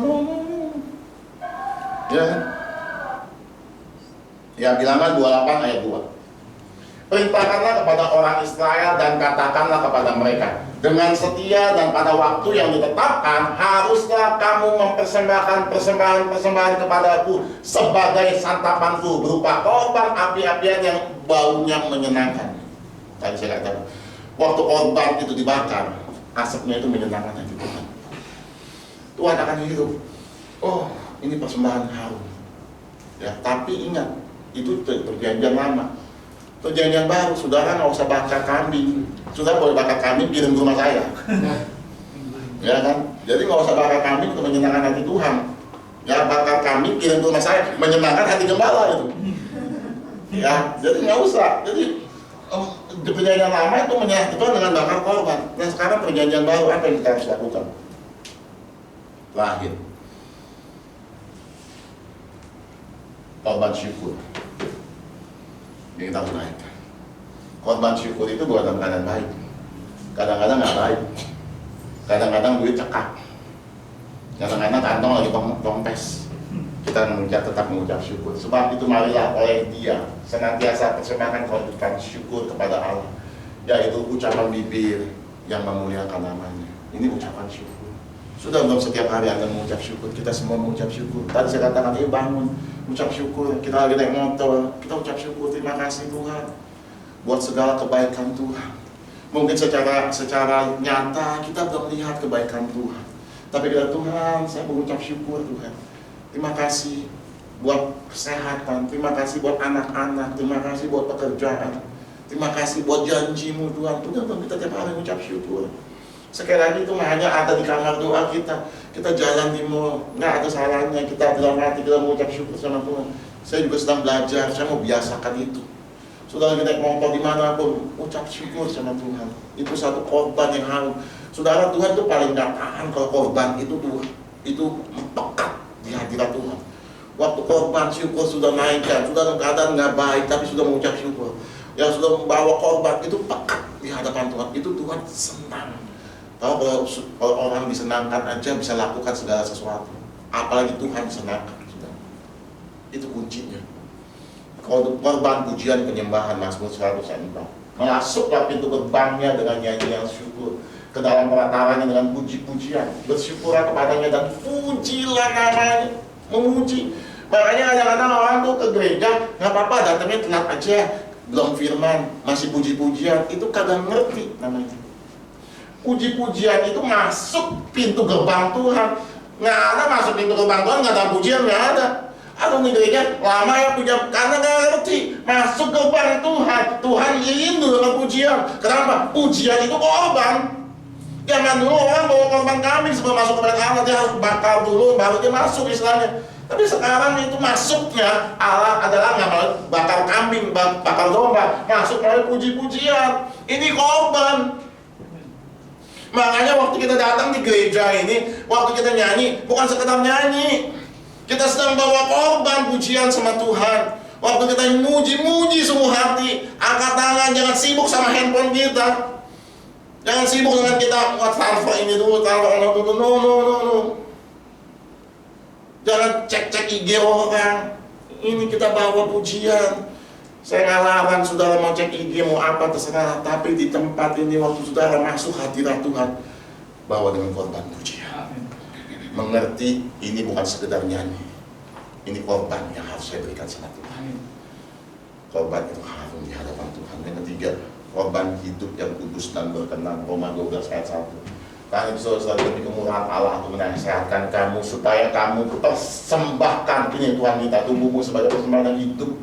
Ya kan? Ya bilangan 28 ayat 2. Perintahkanlah kepada orang Israel dan katakanlah kepada mereka, dengan setia dan pada waktu yang ditetapkan, haruslah kamu mempersembahkan persembahan kepadaku sebagai santapanku berupa korban api-apian yang baunya menyenangkan. Tadi saya katakan, waktu korban itu dibakar, asapnya itu menyenangkan hati Tuhan. Tuhan akan hidup. Oh, ini persembahan harum. Ya, tapi ingat, itu perjanjian lama. Perjanjian baru, saudara nggak usah bakar kambing. Saudara boleh bakar kambing, kirim ke rumah saya. Ya kan? Jadi nggak usah bakar kambing untuk menyenangkan hati Tuhan. Ya, bakar kambing, kirim ke rumah saya, menyenangkan hati gembala itu. Ya, jadi nggak usah. Jadi di perjanjian lama itu menyerah Tuhan dengan bakar korban. Nah sekarang perjanjian baru apa yang kita harus lakukan? Terakhir, korban syukur. Yang kita tunaikan. Korban syukur itu bukan dalam keadaan baik. Kadang-kadang nggak baik. Kadang-kadang duit cekak. Kadang-kadang kantong lagi tompes. Kita tetap mengucap syukur. Sebab itu marilah oleh Dia senantiasa persembahkan korban syukur kepada Allah, yaitu ucapan bibir yang memuliakan namanya. Ini ucapan syukur. Sudah belum setiap hari Anda mengucap syukur? Kita semua mengucap syukur. Tadi saya katakan, bangun, ucap syukur. Kita lagi naik motor, kita ucap syukur. Terima kasih Tuhan buat segala kebaikan Tuhan. Mungkin secara nyata kita belum melihat kebaikan Tuhan, tapi kita, Tuhan, saya mengucap syukur Tuhan. Terima kasih buat kesehatan, terima kasih buat anak-anak, terima kasih buat pekerjaan, terima kasih buat janjimu Tuhan. Tuhan, kita tiap hari mengucap syukur. Sekali lagi itu hanya ada di kamar doa kita jalan di mall, nggak ada salahnya kita dalam hati kita mengucap syukur sama Tuhan. Saya juga sedang belajar, saya mau biasakan itu. Saudara kita naik motor dimanapun, ucap syukur sama Tuhan. Itu satu korban yang harum. Saudara, Tuhan itu paling gak tahan kalau korban itu pekat di hadirat Tuhan. Waktu korban syukur sudah naikkan, sudah dalam keadaan nggak baik, tapi sudah mengucap syukur, yang sudah membawa korban itu pekat di hadapan Tuhan, itu Tuhan senang. Kalau orang disenangkan aja bisa lakukan segala sesuatu, apalagi Tuhan disenangkan. Itu kuncinya. Kalau korban pujian penyembahan, Mazmur 104, masuklah pintu gerbangnya dengan nyanyian syukur, ke dalam perataranya dengan puji-pujian, bersyukurlah kepadanya dan pujilah namanya, memuji. Makanya kadang-kadang orang tuh ke gereja, nggak apa-apa datangnya telat aja, belum firman, masih puji-pujian, itu kagak ngerti namanya. Puji-pujian itu masuk pintu gerbang Tuhan. Nggak ada masuk pintu gerbang Tuhan nggak ada pujian, nggak ada. Aduh nih gereja lama ya pujian, karena nggak ngerti masuk gerbang Tuhan. Tuhan rindu dengan pujian. Kenapa? Pujian itu korban. Jangan dulu orang bawa korban kambing sebelum masuk ke Allah, dia harus bakar dulu baru dia masuk istilahnya. Tapi sekarang itu masuknya Allah adalah nggak bakar kambing, bakar domba, masuk melalui puji-pujian. Ini korban. Makanya waktu kita datang di gereja ini, waktu kita nyanyi, bukan sekedar nyanyi, kita sedang bawa korban pujian sama Tuhan. Waktu kita muji-muji semua hati, angkat tangan, jangan sibuk sama handphone kita. Jangan sibuk dengan kita buat transfer ini dulu, transfer ono dulu, no. Jangan cek-cek IG orang. Ini kita bawa pujian. Saya nggak larang saudara mau cek IG mau apa terserah, tapi di tempat ini waktu saudara masuk hadirat Tuhan, bawa dengan korban pujian. Mengerti ini bukan sekedar nyanyi, ini korban yang harus saya berikan sama Tuhan. Korban itu harum di hadapan Tuhan. Yang ketiga, korban hidup yang kudus dan berkenan, Roma 12 ayat 1. Karena itu saudara, demi kemurahan Allah untuk menasehatkan kamu supaya kamu persembahkan ini Tuhan kita tubuhmu sebagai persembahan hidup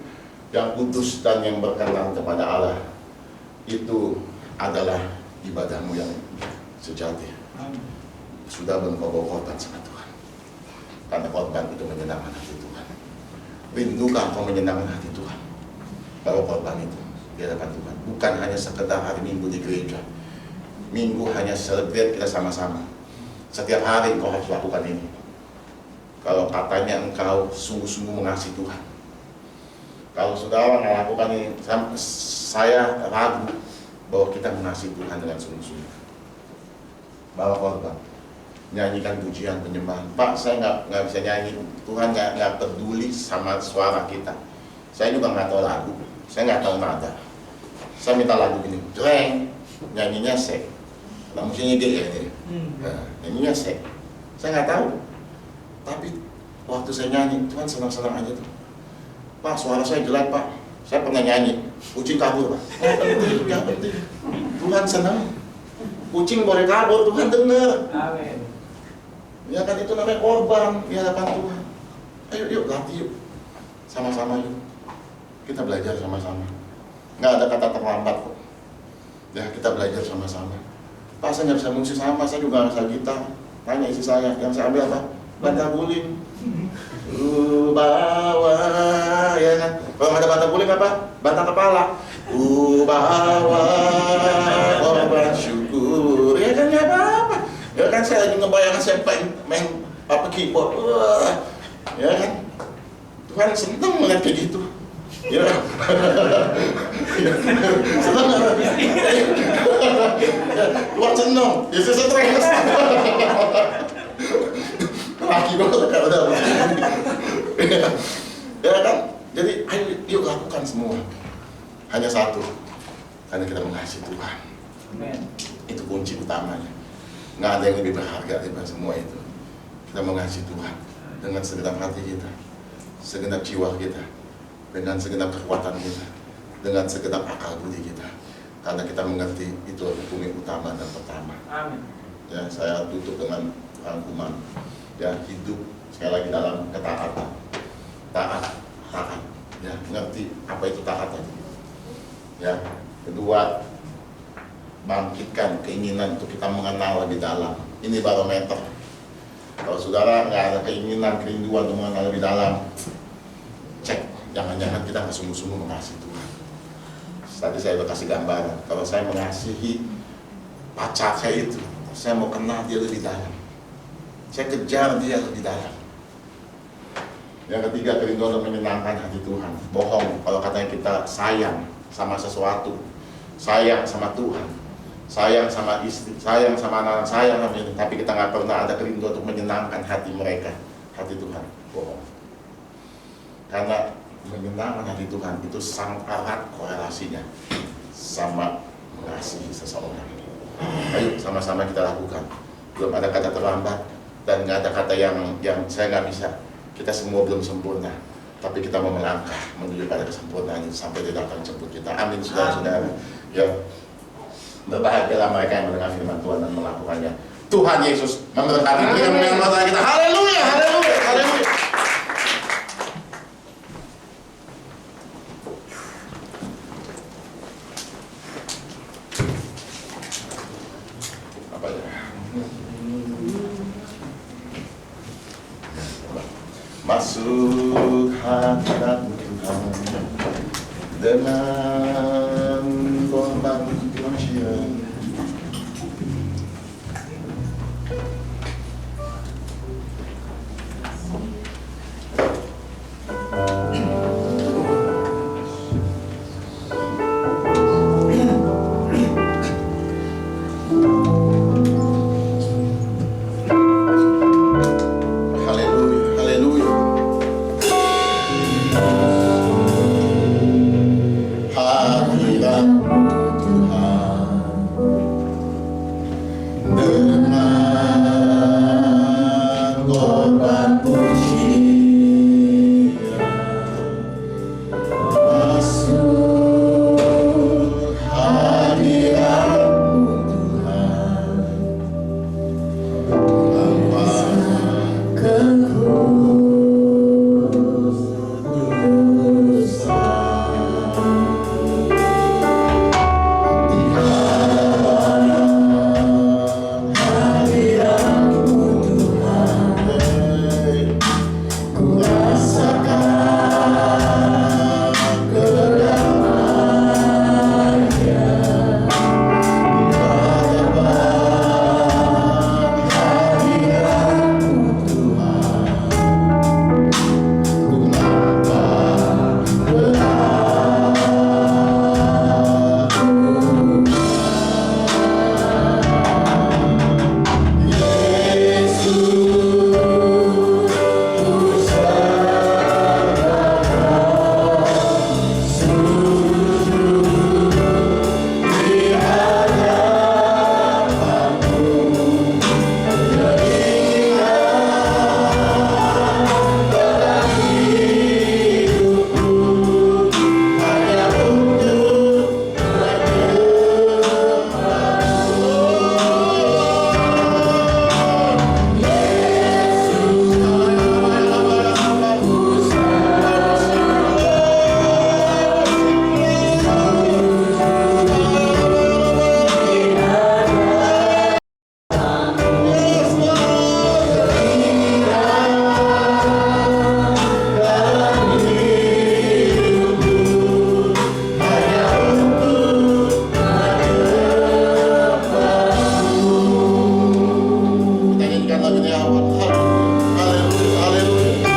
yang kudus dan yang berkenan kepada Allah. Itu adalah ibadahmu yang sejati. Sudah engkau bawa korban sama Tuhan, karena korban itu menyenangkan hati Tuhan. Rindukan kau menyenangkan hati Tuhan. Bawa korban itu di hadapan Tuhan, bukan hanya sekedar hari Minggu di gereja. Minggu hanya celebrate kita sama-sama. Setiap hari engkau harus lakukan ini. Kalau katanya engkau sungguh-sungguh mengasihi Tuhan. Kalau saudara nggak lakukan ini, saya ragu bahwa kita mengasihi Tuhan dengan sungguh-sungguh. Bawa korban, nyanyikan pujian penyembahan. Pak, saya nggak bisa nyanyi. Tuhan nggak peduli sama suara kita. Saya juga nggak tahu lagu. Saya nggak tahu nada. Saya minta lagu ini, jreng, nyanyinya sek. Nah, musiknya dia ini. Nyanyinya sek. Saya nggak tahu. Tapi waktu saya nyanyi, Tuhan senang-senang aja tuh. Pak, suara saya jelek Pak. Saya pernah nyanyi, kucing kabur Pak. Nggak penting. Tuhan senang. Kucing boleh kabur, Tuhan dengar. Amin. Ya kan, itu namanya korban di hadapan Tuhan. Ayo yuk latih yuk, sama-sama yuk. Kita belajar sama-sama. Nggak ada kata terlambat kok. Ya, kita belajar sama-sama. Pak, saya nggak bisa musik sama, saya juga nggak bisa gitar. Tanya isi saya, yang saya ambil apa? Banta guling. Bawa, ya kan? Kalau nggak ada banta guling apa? Banta kepala. Bawa korban syukur. Ya kan, nggak apa-apa. Ya kan, saya lagi ngebayangkan saya main apa keyboard. Ya kan? Tuhan senang melihat kayak gitu. Ya, senang nggak? Tuhan senang. Yesus stres. Laki banget kalau udah. Ya kan? Jadi ayo yuk lakukan semua. Hanya satu, karena kita mengasihi Tuhan. Amen. Itu kunci utamanya. Nggak ada yang lebih berharga daripada semua itu. Kita mengasihi Tuhan dengan segenap hati kita, segenap jiwa kita, dengan segenap kekuatan kita, dengan segenap akal budi kita. Karena kita mengerti itu bumi utama dan pertama. Amin. Ya, saya tutup dengan rangkuman. Ya, hidup sekali lagi dalam ketaatan. Taat. Ya, ngerti apa itu taat tadi. Ya, kedua, bangkitkan keinginan untuk kita mengenal lebih dalam. Ini barometer. Kalau saudara nggak ada keinginan, kerinduan untuk mengenal lebih dalam, cek, jangan-jangan kita nggak sungguh-sungguh mengasihi Tuhan. Tadi saya udah kasih gambaran, kalau saya mengasihi pacar saya itu, saya mau kenal dia lebih dalam. Saya kejar dia lebih dalam. Yang ketiga, kerinduan untuk menyenangkan hati Tuhan. Bohong kalau katanya kita sayang sama sesuatu, sayang sama Tuhan, sayang sama istri, sayang sama anak, sayang sama ini, tapi kita nggak pernah ada kerinduan untuk menyenangkan hati mereka, hati Tuhan. Bohong. Karena menyenangkan hati Tuhan itu sangat erat korelasinya sama mengasihi seseorang. Ayo sama-sama kita lakukan. Belum ada kata terlambat dan nggak ada kata yang saya nggak bisa. Kita semua belum sempurna, tapi kita mau melangkah menuju pada kesempurnaan itu sampai dia datang jemput kita. Amin, saudara-saudara. Ya, berbahagialah mereka yang mendengar firman Tuhan dan melakukannya. Tuhan Yesus memberkati kita. Haleluya, haleluya, haleluya. Apa ya? Masuk hadirat Tuhan dengan korban pujian. Haleluya. penyawan. Haleluya, haleluya.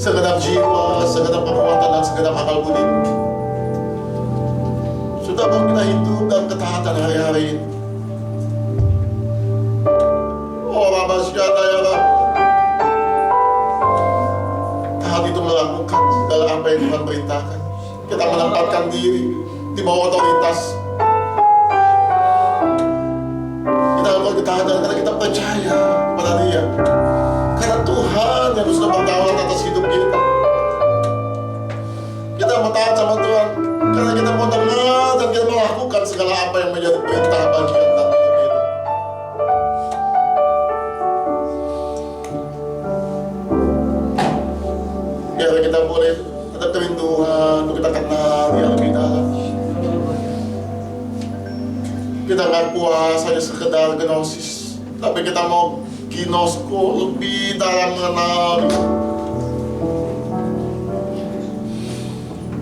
segenap jiwa, segenap kekuatan, dan segenap akal budi. Sudah mau kita hidup dalam ketaatan hari-hari ini. Oh Rabba Syada ya Rabba, taat itu melakukan segala apa yang Tuhan perintahkan. Kita menempatkan diri di bawah otoritas. Kita lakukan ketaatan karena kita percaya kepada Dia. Karena Tuhan yang sudah berdaulat atas hidup kita. Kita mau taat sama Tuhan karena kita mau dengar dan kita melakukan segala apa yang menjadi perintah bagian dalam hidup kita. Biar kita boleh ada kerinduan untuk kita kenal Dia lebih dalam. Kita nggak puas hanya sekedar gnosis, tapi kita mau ginosko, lebih dalam mengenal.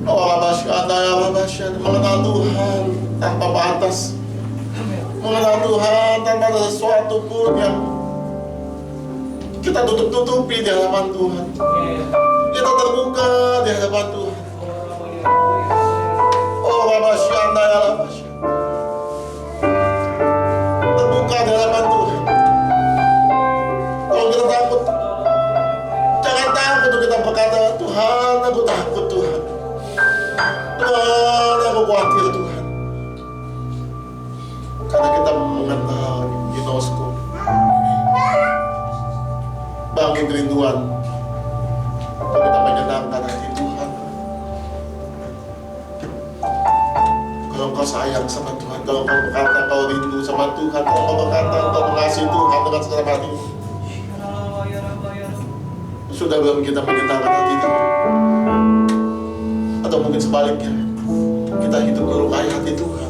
Oh Rabasyada ya Rabasyada, mengenal Tuhan tanpa batas, mengenal Tuhan tanpa ada sesuatu pun yang kita tutup-tutupi di hadapan Tuhan. Kita terbuka di hadapan Tuhan. Oh Rabasyada ya Rabasyada, terbuka di hadapan Tuhan. Kalau kita takut, jangan takut untuk kita berkata, Tuhan aku takut Tuhan, Tuhan aku khawatir Tuhan. Karena kita mengenal ginosko, bangun kerinduan untuk kita menyenangkan hati Tuhan. Kalau engkau sayang sama Tuhan, kalau engkau berkata kau rindu sama Tuhan, kalau engkau berkata engkau mengasihi Tuhan dengan segala hati, sudah belum kita menyenangkan hati Tuhan? Atau mungkin sebaliknya, kita hidup melukai hati Tuhan.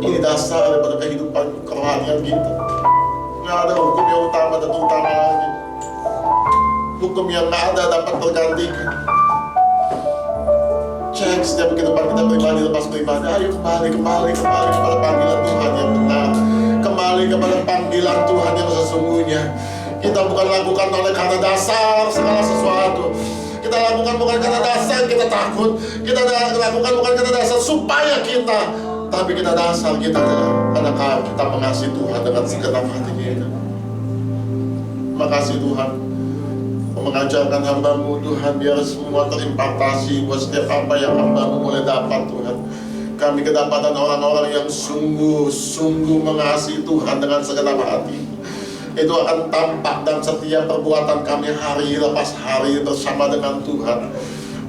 Ini dasar daripada kehidupan kerohanian kita. Nggak ada hukum yang utama dan utama lagi. Hukum yang nggak ada dapat tergantikan. Cek setiap kehidupan kita pribadi lepas pribadi. Ayo kembali kepada panggilan Tuhan yang benar. Kembali kepada panggilan Tuhan yang sesungguhnya. Kita bukan lakukan oleh karena dasar segala sesuatu. Kita lakukan bukan karena dasar kita takut. Kita lakukan bukan karena dasar supaya kita, tapi kita dasar kita adalah karena kita mengasihi Tuhan dengan segenap hati kita. Makasih Tuhan, mengajarkan hamba-Mu Tuhan, biar semua terimpartasi buat setiap apa yang hamba-Mu boleh dapat Tuhan. Kami kedapatan orang-orang yang sungguh-sungguh mengasihi Tuhan dengan segenap hati. Itu akan tampak dalam setiap perbuatan kami hari lepas hari bersama dengan Tuhan.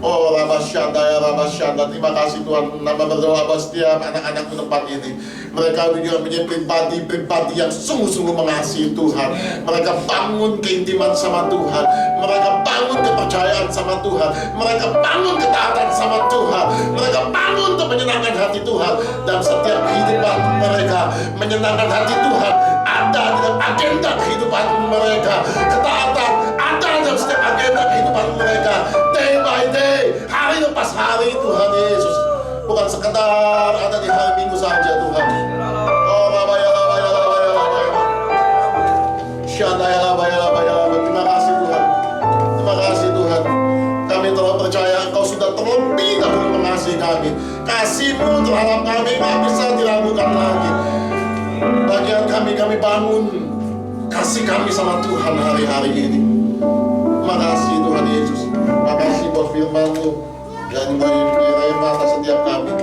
Oh Rabasyada ya Rabasyada, terima kasih Tuhan. Nama berdoa buat setiap anak-anak di tempat ini. Mereka juga menjadi pribadi-pribadi yang sungguh-sungguh mengasihi Tuhan. Mereka bangun keintiman sama Tuhan. Mereka bangun kepercayaan sama Tuhan. Mereka bangun ketaatan sama Tuhan. Mereka bangun untuk menyenangkan hati Tuhan. Dan setiap kehidupan mereka menyenangkan hati Tuhan ada dalam agenda kehidupan mereka. Ketaatan ada dalam setiap agenda kehidupan mereka. Day by day, hari lepas hari Tuhan Yesus. Bukan sekedar ada di hari Minggu saja Tuhan. Oh Rabaya. Syadaya Rabaya. Terima kasih Tuhan. Terima kasih Tuhan. Kami telah percaya Engkau sudah terlebih dahulu mengasihi kami. Kasih-Mu terhadap kami nggak bisa diragukan lagi. Bagian kami bangun kasih kami sama Tuhan hari-hari ini. Makasih Tuhan Yesus. Makasih buat firman-Mu yang direma atas setiap kami.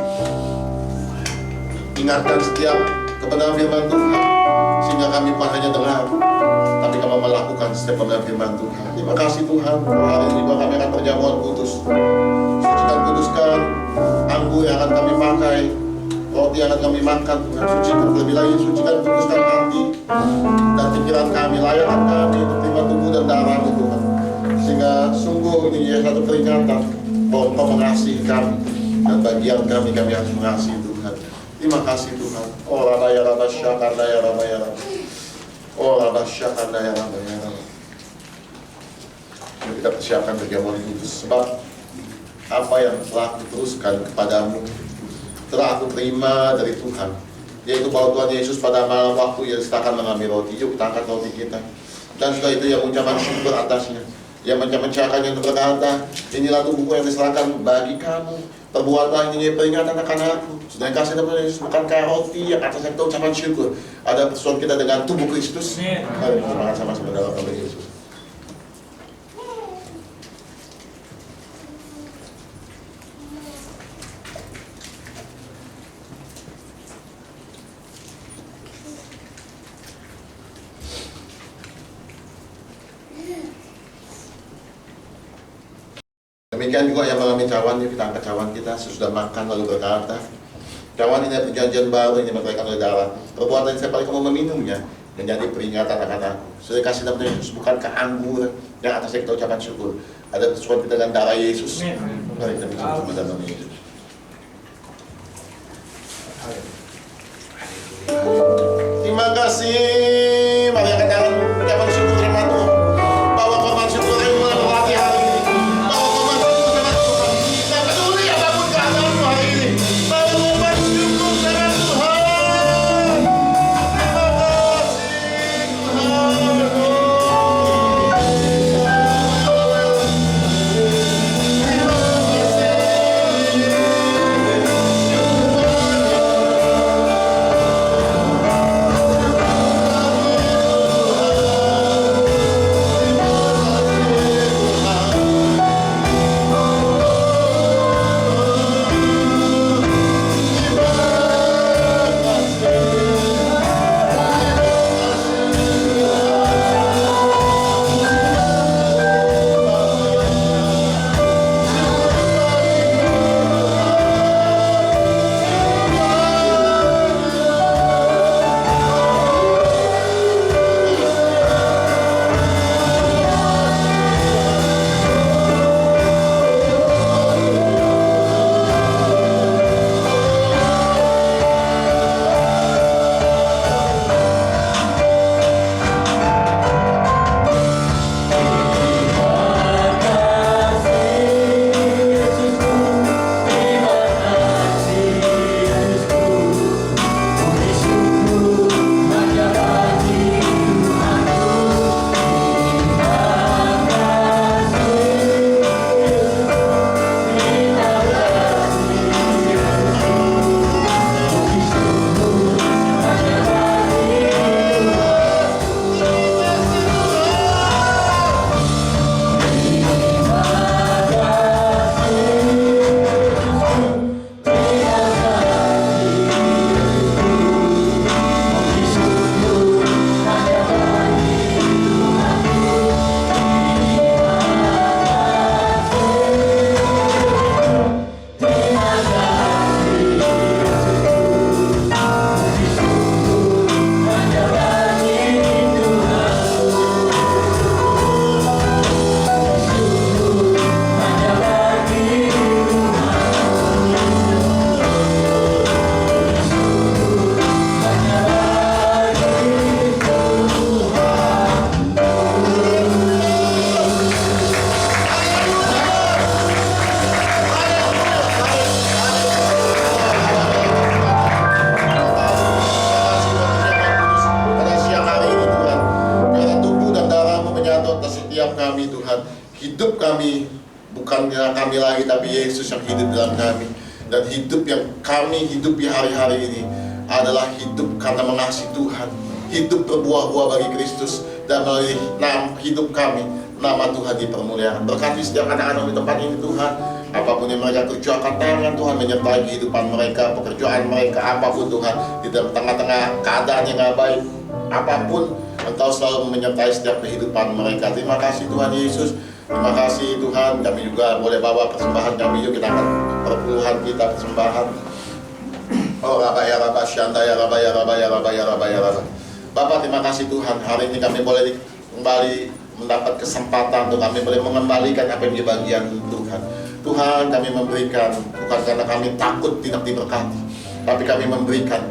Ingatkan setiap kebenaran firman Tuhan, sehingga kami bukan hanya dengar, tapi kami melakukan setiap kebenaran firman Tuhan. Terima kasih Tuhan. Hari ini juga kami akan perjamuan kudus. Sucikan, kuduskan anggur yang akan kami pakai, roti yang akan kami makan Tuhan. Sucikan, lebih lagi sucikan, kuduskan hati dan pikiran kami, layanan kami untuk terima tubuh dan darah-Mu Tuhan. Sehingga sungguh ini satu peringatan bahwa Engkau mengasihi kami, dan bagian kami harus mengasihi Tuhan. Terima kasih Tuhan. Oh Rabaya Rabasyakandaya Rabaya. Oh Rabasyakandaya Rabaya. Mari kita persiapkan perjamuan kudus, sebab apa yang telah kuteruskan kepadamu telah aku terima dari Tuhan, yaitu bahwa Tuhan Yesus pada malam waktu Ia sediakan mengambil roti. Yuk kita angkat roti kita. Dan sudah itu yang mengucapkan syukur atasnya. Yang mencapai yang berkata, inilah tubuhku yang diserahkan bagi kamu. Perbuatan ini peringatan akan aku. Sudah kasih Tuhan Yesus bukan kayak roti yang atasnya kita ucapan syukur. Ada persoalan kita dengan tubuh Kristus. Mari kita makan sama-sama dalam nama Yesus. Demikian juga yang mengalami cawan, kita angkat cawan kita sesudah makan lalu berkata, cawan ini perjanjian baru yang dimertakan oleh darah. Perbuatan saya paling kamu meminumnya menjadi peringatan akan aku. Sudah kasih nama Yesus bukan ke anggur yang atasnya kita ucapkan syukur. Ada persoalan kita dengan darah Yesus. Mari kita bersama dalam nama Yesus. Terima kasih. Mari angkat tangan ucapan syukur sama Tuhan. Bawa korban syukur yang mulai berlatih hari ini. Bawa korban syukur sama Tuhan. Tidak peduli apapun keadaanmu hari ini. Bawa korban syukur sama Tuhan. Terima kasih hidup kami bukannya kami lagi, tapi Yesus yang hidup dalam kami. Dan hidup yang kami hidupi hari-hari ini adalah hidup karena mengasihi Tuhan, hidup berbuah-buah bagi Kristus, dan melalui hidup kami nama Tuhan dipermuliakan. Berkati setiap anak-anak di tempat ini Tuhan, apapun yang mereka kerjakan tangan Tuhan menyertai kehidupan mereka, pekerjaan mereka, apapun Tuhan, di tengah-tengah keadaan yang gak baik apapun, Engkau selalu menyertai setiap kehidupan mereka. Terima kasih Tuhan Yesus. Terima kasih Tuhan, kami juga boleh bawa persembahan kami. Yuk kita akan perpuluhan kita persembahan. Oh Rabaya Rabah Syantaya Rabaya Rabaya Rabaya Rabaya Rabah. Bapak terima kasih Tuhan, hari ini kami boleh kembali mendapat kesempatan untuk kami boleh mengembalikan apa yang di bagian Tuhan. Tuhan kami memberikan bukan karena kami takut tidak diberkati, tapi kami memberikan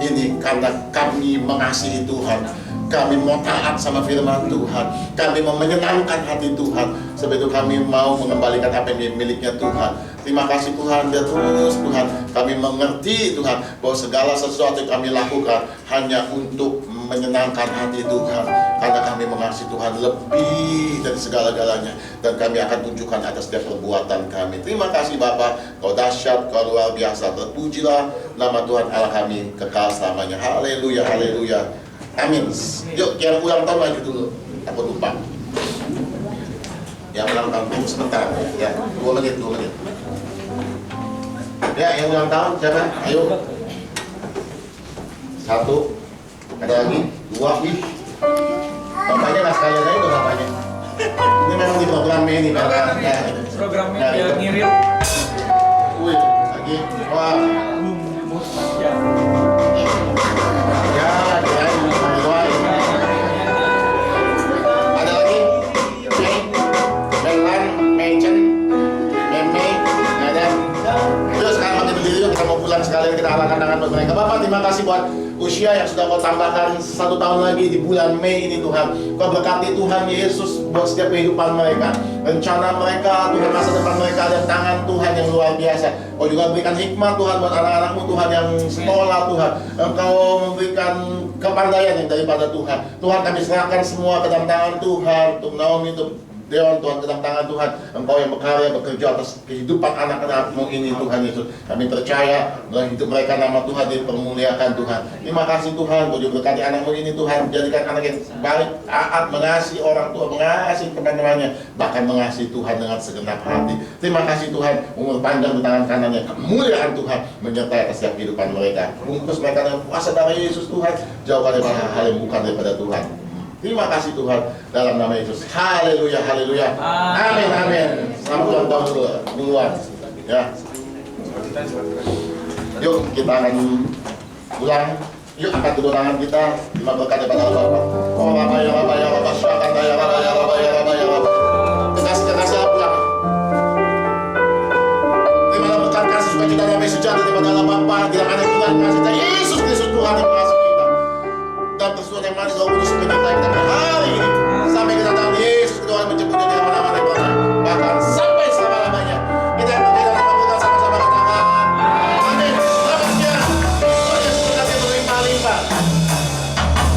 ini karena kami mengasihi Tuhan. Kami mau taat sama firman Tuhan. Kami mau menyenangkan hati Tuhan. Sebab itu kami mau mengembalikan apa yang miliknya Tuhan. Terima kasih Tuhan, ya terus Tuhan. Kami mengerti Tuhan bahwa segala sesuatu yang kami lakukan hanya untuk menyenangkan hati Tuhan. Karena kami mengasihi Tuhan lebih dari segala-galanya. Dan kami akan tunjukkan atas setiap perbuatan kami. Terima kasih Bapa, Kau dahsyat, Kau luar biasa. Terpujilah nama Tuhan Allah kami kekal selamanya. Haleluya, haleluya. Amin. Yuk, yang ulang tahun maju dulu. Aku lupa. Yang ulang tahun tunggu sebentar. Ya, 2 menit. Ya, yang ulang tahun siapa? Ayo. 1. Ada lagi? 2. Ih. Bapaknya nggak sekalian aja tuh bapaknya. Ini memang di programnya ini. Programnya dia ngirim. Wih, lagi. Wah. Ya. Ya, kirain. Ada lagi? Melan, Mechen, Meme, nggak ada. Yuk sekarang mati berdiri yuk, kita mau pulang sekalian, kita arahkan tangan buat mereka. Bapak, terima kasih buat usia yang sudah Kau tambahkan 1 tahun lagi di bulan Mei ini Tuhan. Kau berkati Tuhan Yesus buat setiap kehidupan mereka. Rencana mereka, Tuhan masa depan mereka ada tangan Tuhan yang luar biasa. Kau juga berikan hikmat Tuhan buat anak-anakmu Tuhan yang sekolah Tuhan. Engkau memberikan kepandaian yang daripada Tuhan. Tuhan kami serahkan semua ke dalam tangan Tuhan. Untuk Naomi, untuk Dewan Tuhan, ke dalam tangan Tuhan. Engkau yang berkarya, bekerja atas kehidupan anak-anakmu ini Tuhan Yesus. Kami percaya dalam hidup mereka nama Tuhan dipermuliakan Tuhan. Terima kasih Tuhan, Kau juga berkati anakmu ini Tuhan. Jadikan anak yang baik, taat, mengasihi orang tua, mengasihi teman-temannya, bahkan mengasihi Tuhan dengan segenap hati. Terima kasih Tuhan, umur panjang di tangan kanannya. Kemuliaan Tuhan menyertai atas setiap kehidupan mereka. Bungkus mereka dengan kuasa darah Yesus Tuhan. Jauhkan daripada hal yang bukan daripada Tuhan. Terima kasih Tuhan dalam nama Yesus. Haleluya, haleluya. Amin, amin. Selamat ulang tahun dulu, duluan. Ya. Yuk kita akan pulang. Yuk angkat kedua tangan kita. Terima berkat daripada Allah Bapa. Oh Bapa ya Bapa ya Bapa.